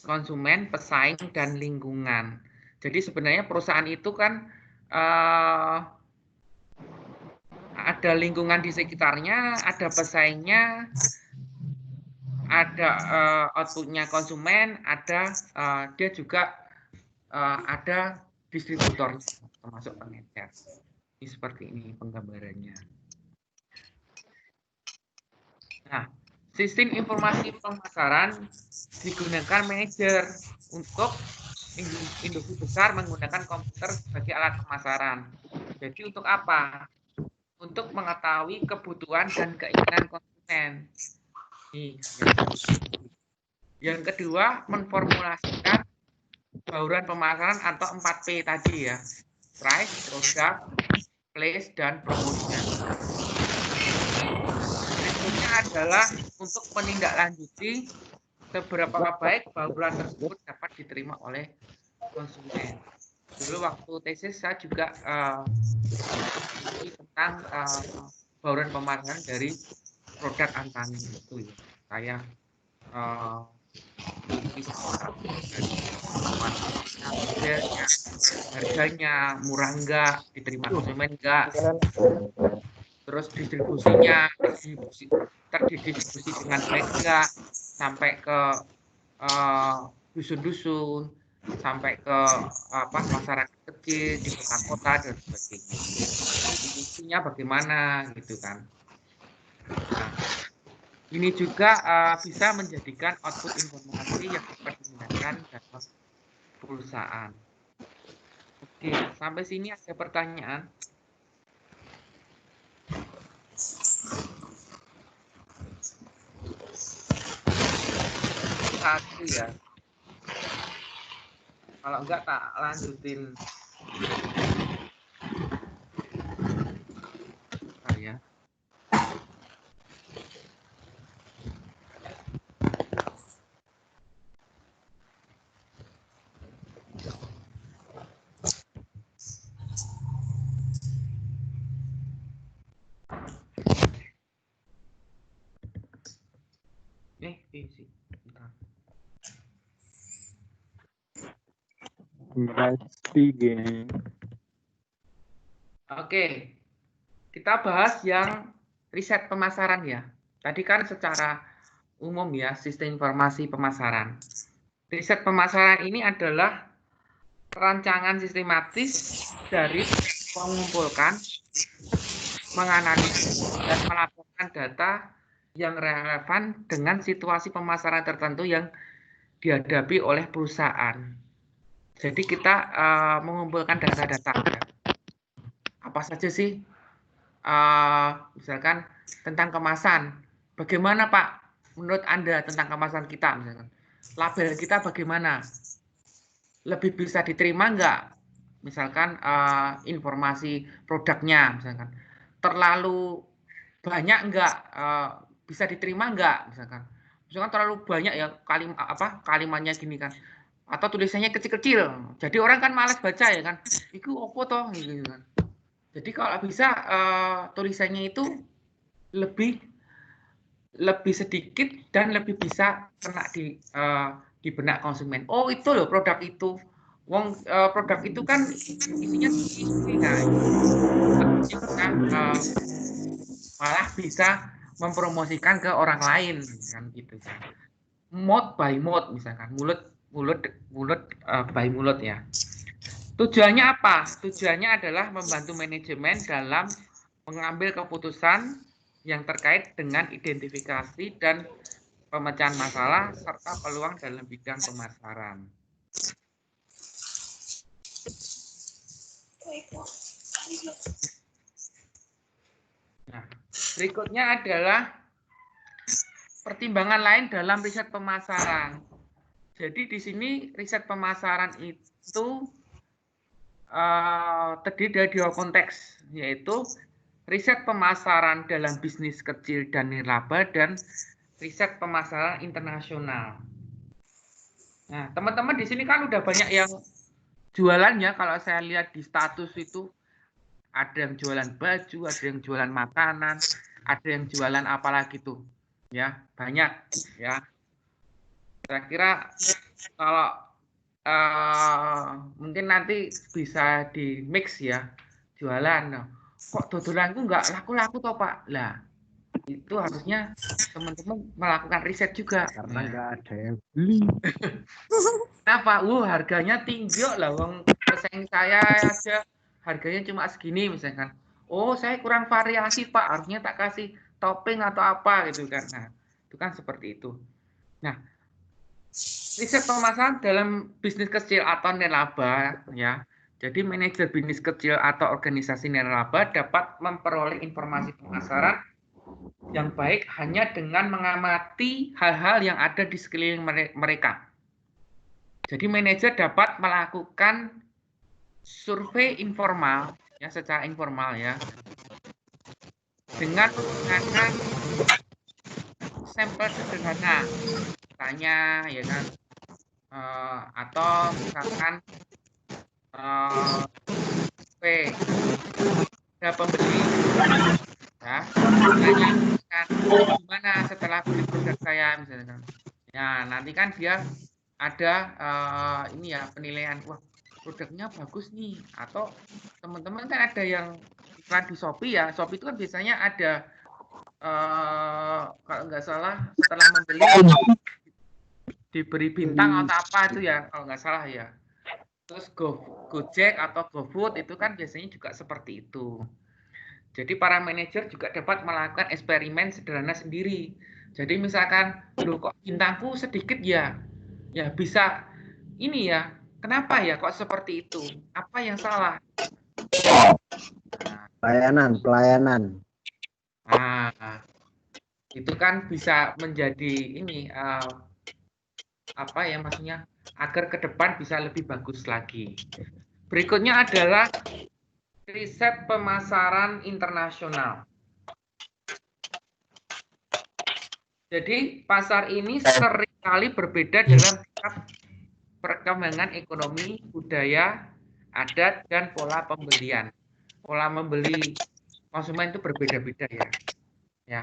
konsumen, pesaing, dan lingkungan. Jadi sebenarnya perusahaan itu kan ada lingkungan di sekitarnya, ada pesaingnya, ada outputnya konsumen, ada dia juga ada distributor termasuk pengecer. Ini seperti ini penggambarannya. Nah, sistem informasi pemasaran digunakan manajer untuk industri besar menggunakan komputer sebagai alat pemasaran. Jadi untuk apa? Untuk mengetahui kebutuhan dan keinginan konsumen. Yang kedua, memformulasikan bauran pemasaran atau 4P tadi ya. Price, product, place, dan promotion. adalah untuk menindaklanjuti seberapa baik bauran tersebut dapat diterima oleh konsumen. Dulu waktu tesis saya juga tentang bauran pemasaran dari produk Antani itu ya. Saya harganya murah enggak, diterima konsumen enggak, terus distribusinya terdistribusi dengan baik enggak, sampai ke dusun-dusun, sampai ke masyarakat kecil di kota-kota dan sebagainya. Distribusinya bagaimana gitu kan. Nah, ini juga bisa menjadikan output informasi yang dapat digunakan dalam perusahaan. Oke, sampai sini ada pertanyaan? Satu ya. Kalau enggak tak lanjutin. Ya. Visi. Oke, kita bahas yang riset pemasaran ya. Tadi kan secara umum ya, sistem informasi pemasaran. Riset pemasaran ini adalah rancangan sistematis dari mengumpulkan, menganalisis, dan melaporkan data yang relevan dengan situasi pemasaran tertentu yang dihadapi oleh perusahaan. Jadi kita mengumpulkan data-data. Ya. Apa saja sih? Misalkan tentang kemasan. Bagaimana Pak menurut Anda tentang kemasan kita? Misalkan label kita bagaimana? Lebih bisa diterima enggak? Misalkan informasi produknya, misalkan terlalu banyak enggak? Bisa diterima enggak? Misalkan terlalu banyak ya kalimatnya gini kan, atau tulisannya kecil-kecil, jadi orang kan malas baca ya kan, itu apa toh gitu kan. Jadi kalau bisa tulisannya itu lebih sedikit dan lebih bisa kena di benak konsumen. Oh itu loh produk itu, produk itu kan isinya malah bisa mempromosikan ke orang lain kan gitu kan. Mode by mode misalkan, mulut by mulut ya. Tujuannya apa? Tujuannya adalah membantu manajemen dalam mengambil keputusan yang terkait dengan identifikasi dan pemecahan masalah serta peluang dalam bidang pemasaran. Nah, berikutnya adalah pertimbangan lain dalam riset pemasaran. Jadi di sini riset pemasaran itu terdiri dari dua konteks, yaitu riset pemasaran dalam bisnis kecil dan nirlaba dan riset pemasaran internasional. Nah, teman-teman di sini kan udah banyak yang jualannya. Kalau saya lihat di status itu ada yang jualan baju, ada yang jualan makanan, ada yang jualan apa lagi tuh, ya banyak ya. Saya kira kalau mungkin nanti bisa di mix ya jualan. Kok dodolanku nggak laku-laku toh Pak? Lah itu harusnya teman-teman melakukan riset juga karena nggak ada yang beli. Kenapa? Harganya tinggi lah, wong pesaing saya aja harganya cuma segini misalkan. Oh saya kurang variasi Pak, harusnya tak kasih topping atau apa gitu kan. Nah itu kan seperti itu. Nah riset pemasaran dalam bisnis kecil atau nirlaba ya. Jadi manajer bisnis kecil atau organisasi nirlaba dapat memperoleh informasi pemasaran yang baik hanya dengan mengamati hal-hal yang ada di sekeliling mereka. Jadi manajer dapat melakukan survei informal ya, secara informal ya, dengan menggunakan sampel sederhana, misalnya ya kan, atau misalkan ada pembeli, ya, misalnya kan, gimana setelah beli produk saya misalnya, ya nanti kan dia ada ini ya penilaian, wah produknya bagus nih, atau teman-teman kan ada yang iklan di Shopee ya, Shopee itu kan biasanya ada kalau nggak salah setelah membeli diberi bintang atau apa itu ya kalau nggak salah ya. Terus Gojek atau GoFood itu kan biasanya juga seperti itu. Jadi para manajer juga dapat melakukan eksperimen sederhana sendiri. Jadi misalkan, loh kok bintangku sedikit ya, ya bisa ini ya, kenapa ya kok seperti itu? Apa yang salah? Pelayanan. Nah, itu kan bisa menjadi ini apa ya maksudnya agar ke depan bisa lebih bagus lagi. Berikutnya adalah riset pemasaran internasional. Jadi pasar ini seringkali berbeda dalam tingkat perkembangan ekonomi, budaya, adat, dan pola pembelian. Pola membeli konsumen itu berbeda-beda ya. Ya.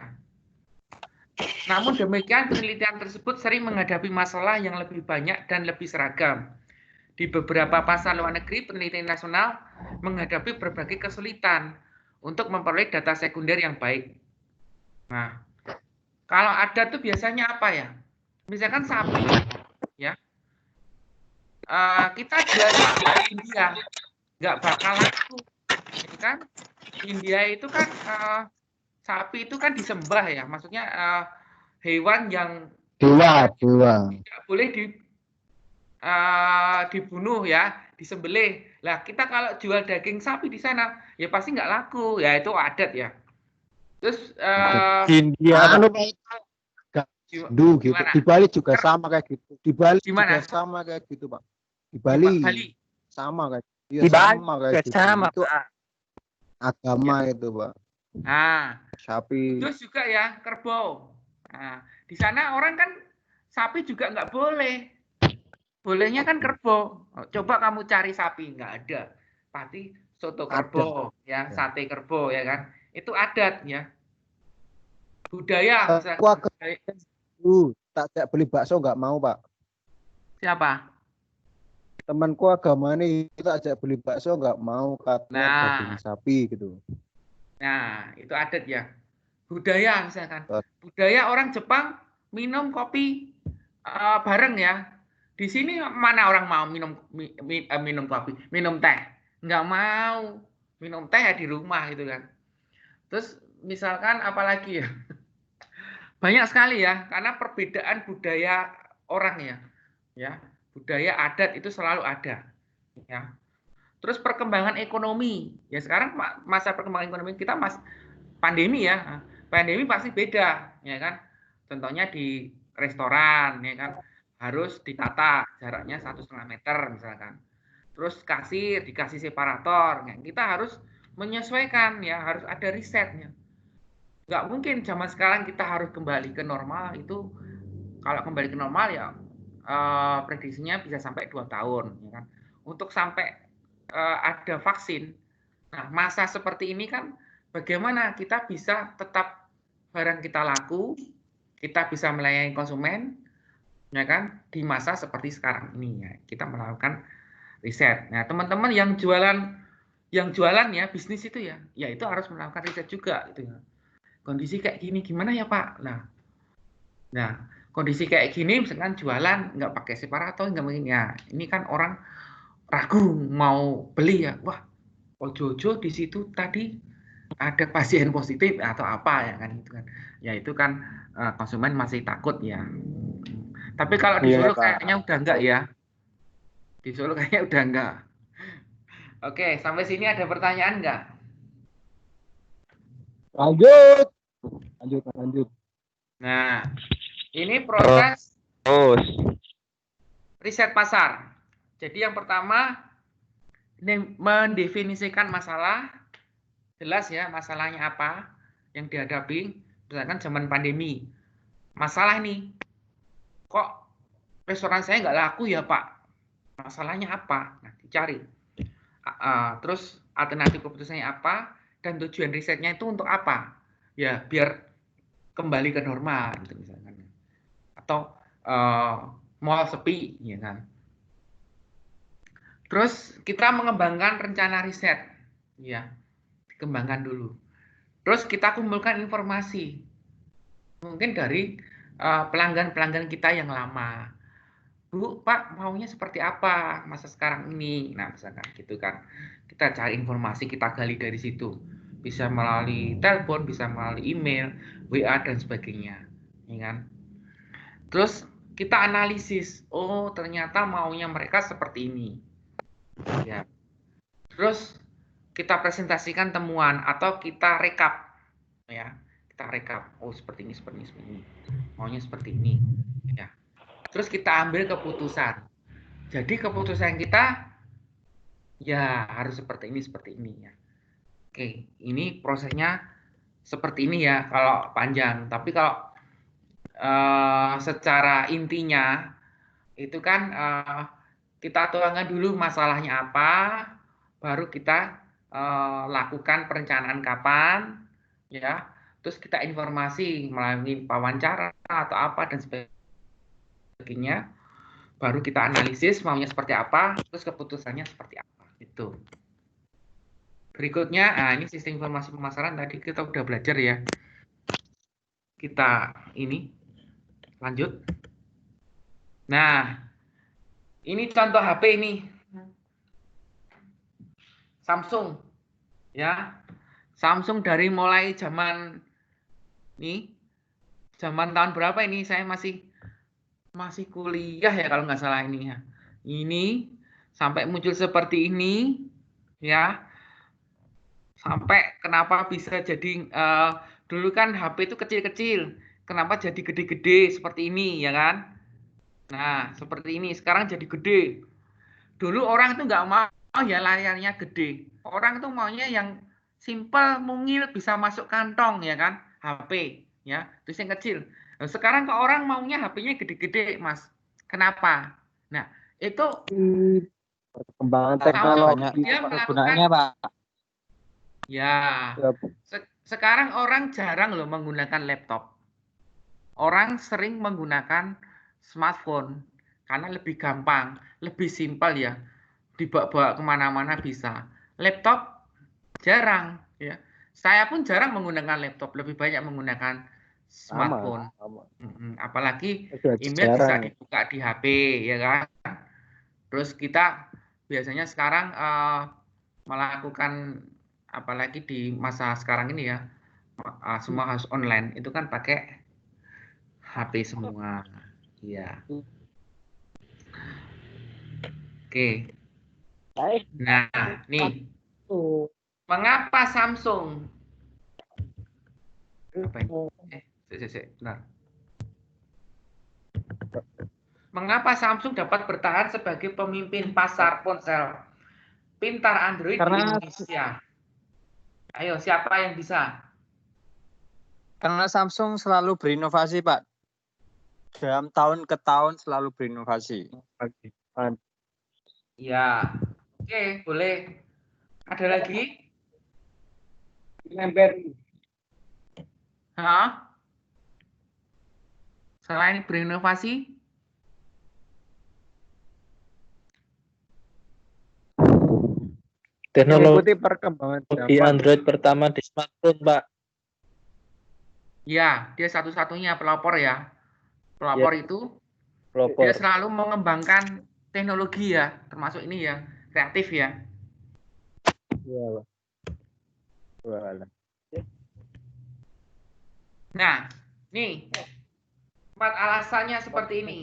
Namun demikian, penelitian tersebut sering menghadapi masalah yang lebih banyak dan lebih seragam. Di beberapa pasar luar negeri, penelitian nasional menghadapi berbagai kesulitan untuk memperoleh data sekunder yang baik. Nah, kalau ada tuh biasanya apa ya? Misalkan sapi, ya, kita jual di India, nggak bakal laku, ya kan? India itu kan sapi itu kan disembah ya, maksudnya hewan yang Dewa. tidak boleh dibunuh ya, disembelih. Lah kita kalau jual daging sapi di sana, ya pasti nggak laku, ya itu adat ya. Terus India. Gitu. Di Bali juga sama kayak gitu. Di Bali Gimana? juga sama kayak gitu, Pak. Di Bali. Sama kayak gitu. Ya, Di Bali sama kayak gitu. sama, Itu Pak. agama itu, Pak. Nah, Sapi. terus juga ya kerbau. Nah, di sana orang kan sapi juga nggak boleh. Bolehnya kan kerbau. Coba kamu cari sapi, nggak ada. Pasti soto kerbau, ya, sate kerbau, ya kan. Itu adat ya. Budaya. Tak beli bakso nggak mau, Pak. Siapa? Temanku agama ini tak ajak beli bakso nggak mau, katanya daging sapi gitu. Nah, itu adat ya. Budaya misalkan. Budaya orang Jepang minum kopi bareng ya. Di sini mana orang mau minum kopi, minum teh? Nggak mau. Minum teh ya di rumah gitu kan. Terus misalkan apalagi ya? Banyak sekali ya, karena perbedaan budaya orang ya. Ya, budaya adat itu selalu ada. Ya. Terus perkembangan ekonomi. Ya sekarang masa perkembangan ekonomi kita pandemi ya. Pandemi pasti beda, ya kan? Contohnya di restoran, ya kan? Harus ditata jaraknya 1,5 meter misalkan. Terus dikasih separator. Ya. Kita harus menyesuaikan ya, harus ada risetnya. Nggak mungkin zaman sekarang kita harus kembali ke normal itu. Kalau kembali ke normal ya prediksinya bisa sampai 2 tahun, ya kan? Untuk sampai ada vaksin. Nah, masa seperti ini kan bagaimana kita bisa tetap barang kita laku, kita bisa melayani konsumen, ya kan? Di masa seperti sekarang ini ya, kita melakukan riset. Nah, teman-teman yang jualan ya bisnis itu ya itu harus melakukan riset juga gitu ya. Kondisi kayak gini gimana ya Pak? Nah, kondisi kayak gini misalkan jualan nggak pakai separator nggak mungkin ya. Ini kan orang ragu mau beli ya. Wah, ojo-ojo di situ tadi ada pasien positif atau apa ya kan itu kan. Ya itu kan konsumen masih takut ya. Tapi kalau di Solo kayaknya udah enggak ya. Di Solo kayaknya udah enggak. Oke, sampai sini ada pertanyaan enggak? Lanjut. Nah, ini proses riset pasar. Jadi yang pertama ini mendefinisikan masalah, jelas ya masalahnya apa yang dihadapi. Misalkan zaman pandemi, masalah nih, kok restoran saya nggak laku ya Pak? Masalahnya apa? Nah, dicari. Terus alternatif keputusannya apa? Dan tujuan risetnya itu untuk apa? Ya, biar kembali ke normal, gitu misalkan. Atau mall sepi, ya kan? Terus kita mengembangkan rencana riset, ya, dikembangkan dulu. Terus kita kumpulkan informasi, mungkin dari pelanggan-pelanggan kita yang lama. Bu, Pak, maunya seperti apa masa sekarang ini? Nah, misalkan gitu kan. Kita cari informasi, kita gali dari situ. Bisa melalui telepon, bisa melalui email, WA, dan sebagainya. Ya kan? Terus kita analisis, oh ternyata maunya mereka seperti ini. Ya. Terus kita presentasikan temuan atau kita rekap, ya. Kita rekap, oh seperti ini, seperti ini, seperti ini. Maunya seperti ini, ya. Terus kita ambil keputusan. Jadi keputusan kita ya harus seperti ini ya. Oke, ini prosesnya seperti ini ya kalau panjang. Tapi kalau secara intinya itu kan kita tuangkan dulu masalahnya apa, baru kita lakukan perencanaan kapan, ya. Terus kita informasi melalui wawancara atau apa dan sebagainya. Baru kita analisis maunya seperti apa, terus keputusannya seperti apa. Itu. Berikutnya, ini sistem informasi pemasaran tadi kita udah belajar ya. Kita ini lanjut. Nah, ini contoh HP ini. Samsung. Ya. Samsung dari mulai zaman tahun berapa ini? Saya masih kuliah ya kalau nggak salah ini ya. Ini sampai muncul seperti ini ya. Sampai kenapa bisa jadi dulu kan HP itu kecil-kecil, kenapa jadi gede-gede seperti ini ya kan? Nah seperti ini sekarang jadi gede. Dulu orang itu nggak mau ya layarnya gede, orang itu maunya yang simple, mungil, bisa masuk kantong ya kan, HP ya, terus yang kecil. Nah, sekarang kok orang maunya HP-nya gede-gede Mas, kenapa? Nah itu Perkembangan Samsung teknologi. dia Kegunaannya melakukan Pak. ya. Sekarang orang jarang loh menggunakan laptop. Orang sering menggunakan smartphone karena lebih gampang, lebih simpel ya. Dibawa-bawa kemana-mana bisa. Laptop jarang ya. Saya pun jarang menggunakan laptop, lebih banyak menggunakan smartphone. Sama. Apalagi Udah email bisa jarang. dibuka di HP ya kan. Terus kita biasanya sekarang melakukan apalagi di masa sekarang ini ya, semua harus online, itu kan pakai HP semua. Iya. Oke. Nah, nih. Mengapa Samsung? Apa ini? Benar. Mengapa Samsung dapat bertahan sebagai pemimpin pasar ponsel pintar Android di Indonesia? Ayo, siapa yang bisa? Karena Samsung selalu berinovasi, Pak. Dalam tahun ke tahun selalu berinovasi. Ya, oke, boleh. Ada lagi? Hah? Selain berinovasi? Mengikuti perkembangan Teknologi Android pertama di smartphone, Pak. Ya, dia satu-satunya pelopor ya. Pelopor itu Pelopor. dia selalu mengembangkan teknologi ya, termasuk ini ya, kreatif ya. Iya, Nah, nih 4 alasannya seperti ini.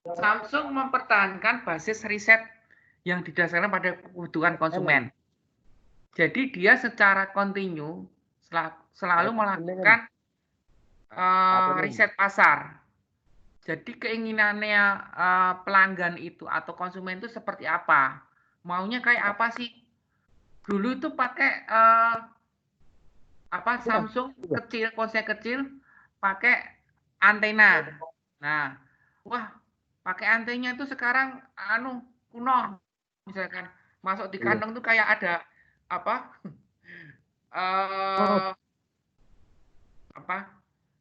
Samsung mempertahankan basis riset yang didasarkan pada kebutuhan konsumen. Jadi dia secara kontinu selalu melakukan riset pasar. Jadi keinginannya pelanggan itu atau konsumen itu seperti apa? Maunya kayak apa sih? Dulu itu pakai Samsung kecil, ponsel kecil, pakai antena. Nah, wah, pakai antena itu sekarang kuno. Misalkan masuk di kandang tuh kayak ada apa?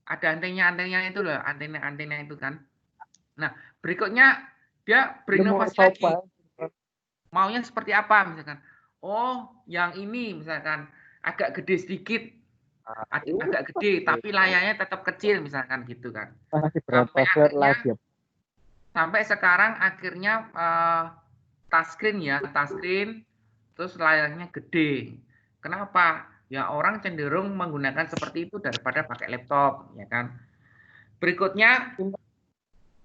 Ada antena itu loh, antena itu kan. Nah, berikutnya dia berinovasi lagi. Maunya seperti apa misalkan? Oh, yang ini misalkan agak gede sedikit. Agak gede tapi layarnya tetap kecil misalkan gitu kan. Masih berapa share lagi? Sampai sekarang akhirnya touchscreen terus layarnya gede. Kenapa? Ya orang cenderung menggunakan seperti itu daripada pakai laptop, ya kan. Berikutnya,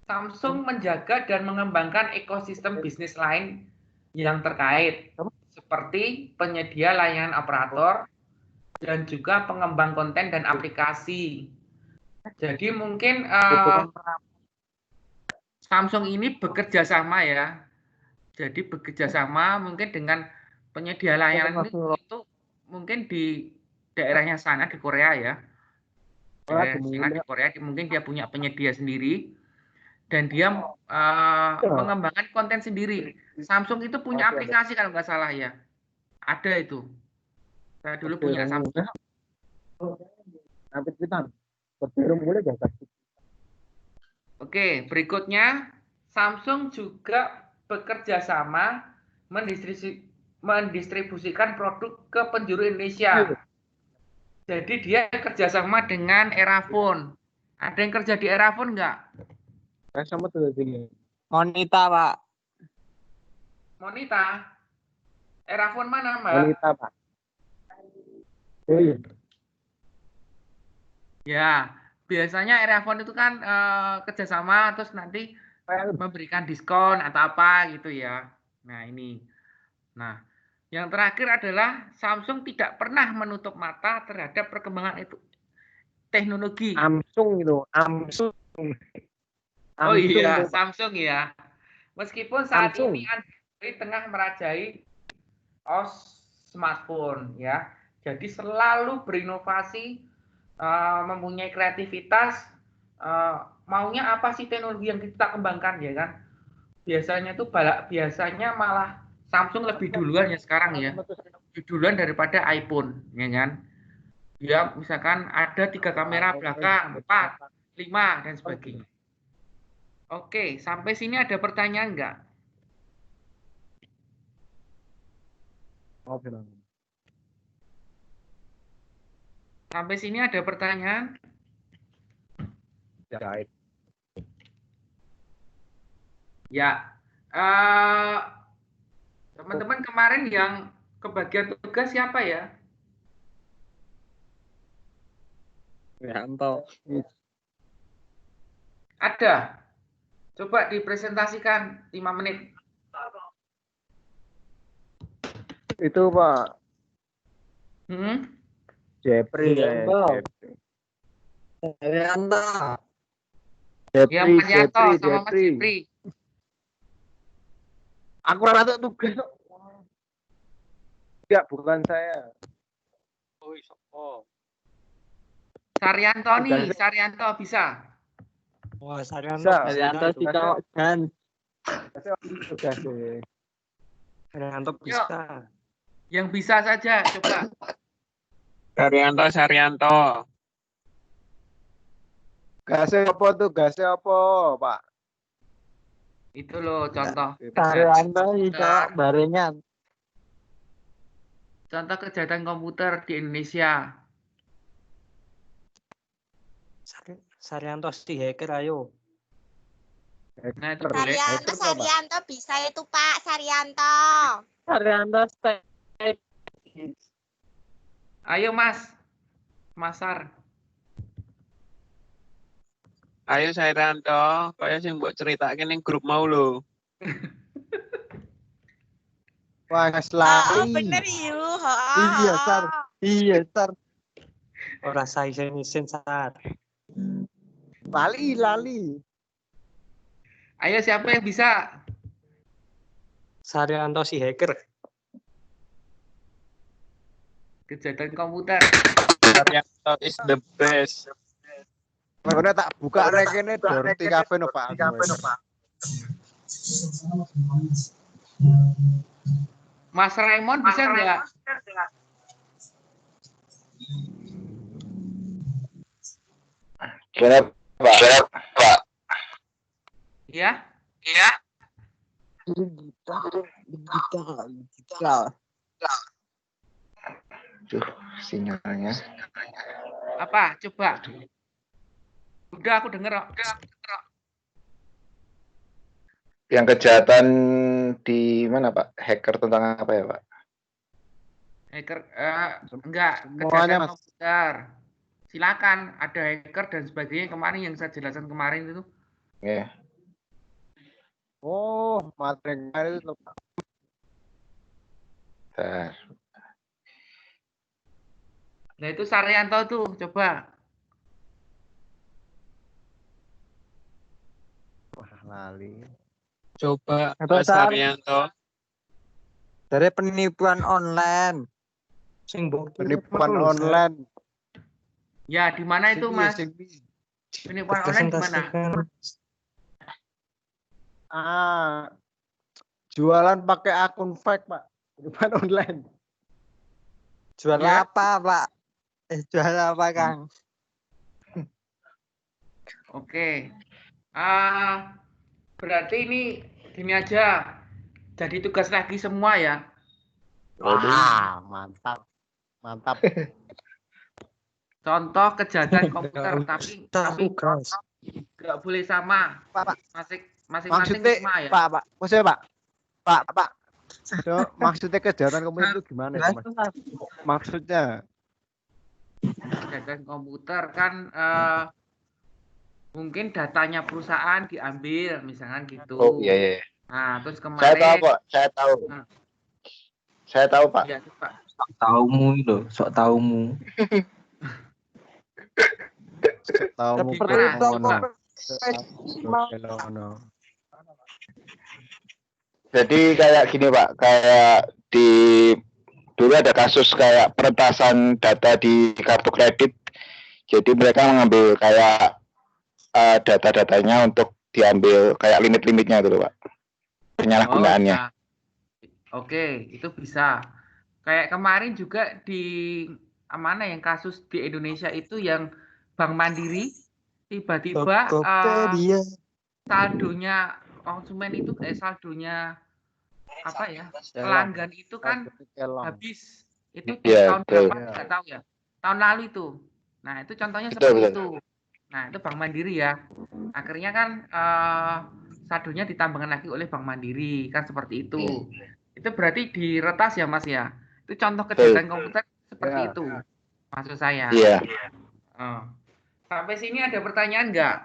Samsung menjaga dan mengembangkan ekosistem bisnis lain yang terkait, seperti penyedia layanan operator dan juga pengembang konten dan aplikasi. Jadi mungkin Samsung ini bekerja sama ya. Jadi bekerja sama mungkin dengan penyedia layanan itu mungkin di daerahnya sana di Korea ya. Di Korea mungkin dia punya penyedia sendiri dan dia mengembangkan konten sendiri. Samsung itu punya aplikasi kalau nggak salah ya. Ada itu. Saya dulu punya Samsung. Oke, berikutnya Samsung juga bekerja sama mendistribusikan produk ke penjuru Indonesia. Jadi dia kerjasama dengan Erafone. Ada yang kerja di Erafone nggak? Sama tuh sini. Monita, Pak. Monita? Erafone mana, Mbak? Wanita, Pak. Ya, biasanya Erafone itu kan kerjasama terus nanti memberikan diskon atau apa gitu ya. Nah ini. Nah, yang terakhir adalah Samsung tidak pernah menutup mata terhadap perkembangan itu teknologi. Samsung itu, Samsung. Oh iya, Samsung ya. Meskipun saat ini Android tengah merajai smartphone ya. Jadi selalu berinovasi, mempunyai kreativitas, maunya apa sih teknologi yang kita kembangkan ya kan? Biasanya malah Samsung lebih duluan ya sekarang ya. Lebih duluan daripada iPhone ya kan? Ya misalkan ada 3 kamera belakang, 4, 5 dan sebagainya. Oke, sampai sini ada pertanyaan enggak? Sampai sini ada pertanyaan? Ya, teman-teman kemarin yang kebagian tugas siapa ya? Rianto. Ada. Coba dipresentasikan 5 menit. Itu Pak. Jepri. Rianto. Ya, Mas Yanto sama Mas Jepri. Aku rata tugas. Enggak, bukan saya. Saryanto nih, Saryanto bisa. Wah, Saryanto sih cowok kan. Tugas sih. Saryanto bisa. Yang bisa saja, coba. Saryanto. Gasnya apa, Pak? Itu loh contoh. Saryanto bisa barengan. Contoh kejahatan komputer di Indonesia. Saryanto si hacker ayo. Nah, itu boleh. Saryanto bisa itu Pak, Saryanto. Saryanto Ayo Mas. Masar. Ayo Saryanto, kaya sing mbok critakake ning grup mau lho. Wah, lali. Oh, bener yuk. Iya, Sar. Ora saya sensar. Lali. Ayo siapa yang bisa? Saryanto si hacker. Kejahatan komputer. Saryanto is the best. Makanya tak buka rekene Dorti Cafe no Pak. Mas Raymond bisa nggak? Gimana, Pak? Ya? Digital. Duh, sinyalnya. Apa? Coba. Udah aku denger kok. Yang kejahatan di mana, Pak? Hacker tentang apa ya, Pak? Hacker enggak, Semuanya, kejahatan Mas. komputer. Silakan, ada hacker dan sebagainya kemarin yang saya jelaskan kemarin itu. Ya. Oh, materi kemarin itu Pak. Bentar. Nah itu Saryanto tuh, coba. Wah, lali. Coba Atau Mas Haryanto. Dari penipuan online. Sing mbok Penipuan online. Ya, di mana itu, Sini, Mas? sini. Penipuan online di mana? Jualan pakai akun fake, Pak. Penipuan online. Jual Ya. apa, Pak? Jual apa, Kang? Oke. Berarti ini gini aja. Jadi tugas lagi semua ya. Wah, mantap. Mantap. Contoh kejahatan komputer tapi guys. nggak boleh sama. Pak. Masing-masing Maksudnya, sama ya. Pak. Maksudnya, Pak. So, maksudnya kejahatan komputer itu gimana ya, Mas? Maksudnya Kejahatan komputer kan mungkin datanya perusahaan diambil, misalkan gitu. Oh, iya. Nah, terus Saya kemarin tahu, Pak. Saya tahu, Pak. ya, Pak. Sok taumu itu, sok taumu. tahu Seperti itu, Jadi kayak gini, Pak. Kayak dulu ada kasus kayak peretasan data di kartu kredit. Jadi mereka mengambil kayak data-datanya untuk diambil kayak limit-limitnya gitu, Pak. Penyalahgunaannya. Oh, ya. Oke, itu bisa. Kayak kemarin juga di mana yang kasus di Indonesia itu yang Bank Mandiri tiba-tiba Tokopedia. saldonya konsumen itu saldonya apa ya, pelanggan itu kan habis itu di Iya, tahun betul. berapa nggak tahu ya, tahun lalu itu. Nah itu contohnya Betul, seperti betul. itu. Nah itu Bank Mandiri ya, akhirnya kan saldonya ditambahkan lagi oleh Bank Mandiri kan seperti itu. Itu berarti diretas ya Mas ya. Itu contoh kejahatan komputer seperti itu maksud saya. Iya. Sampai sini ada pertanyaan nggak?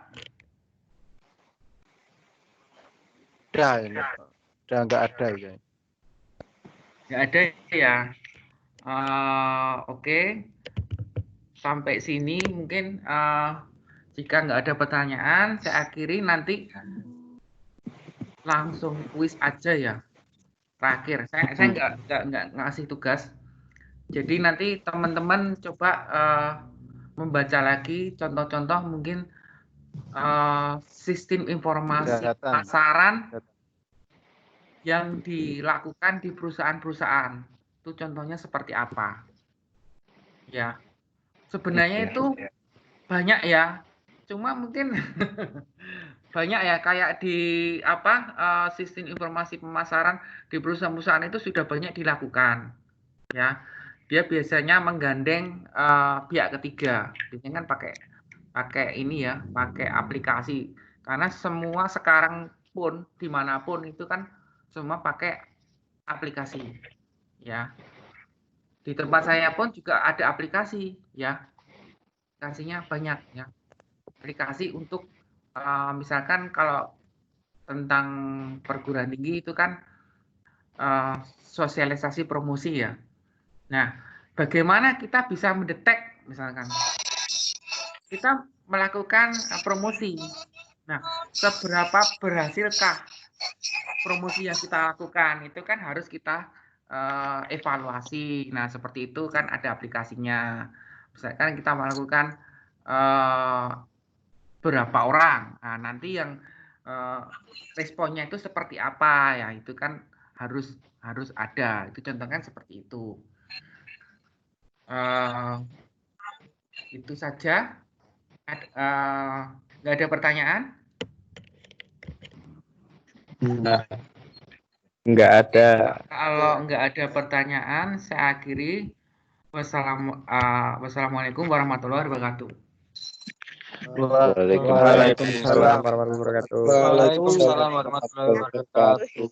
Udah nggak ada ya. Nggak ada ya. Oke. Sampai sini mungkin jika nggak ada pertanyaan, saya akhiri nanti langsung kuis aja ya. Terakhir, saya nggak ngasih tugas. Jadi nanti teman-teman coba membaca lagi contoh-contoh mungkin sistem informasi pasaran yang dilakukan di perusahaan-perusahaan. Itu contohnya seperti apa? Ya, sebenarnya itu banyak ya. Cuma mungkin banyak ya kayak di sistem informasi pemasaran di perusahaan-perusahaan itu sudah banyak dilakukan. Ya, dia biasanya menggandeng pihak ketiga. Biasanya kan pakai ini ya, pakai aplikasi. Karena semua sekarang pun dimanapun itu kan semua pakai aplikasi, ya. Di tempat saya pun juga ada aplikasi, ya. Aplikasinya banyak, ya. Aplikasi untuk misalkan kalau tentang perguruan tinggi itu kan sosialisasi promosi ya. Nah, bagaimana kita bisa mendetek misalkan kita melakukan promosi. Nah, seberapa berhasilkah promosi yang kita lakukan itu kan harus kita evaluasi. Nah, seperti itu kan ada aplikasinya. Misalkan kita melakukan berapa orang. Nah, nanti yang responnya itu seperti apa ya, itu kan harus ada. Itu contohnya seperti itu. Itu saja. Nggak ada pertanyaan? Nggak ada. Kalau nggak ada pertanyaan, saya akhiri. Wassalamualaikum warahmatullahi wabarakatuh. Waalaikumsalam warahmatullahi wabarakatuh. Waalaikumsalam warahmatullahi wabarakatuh.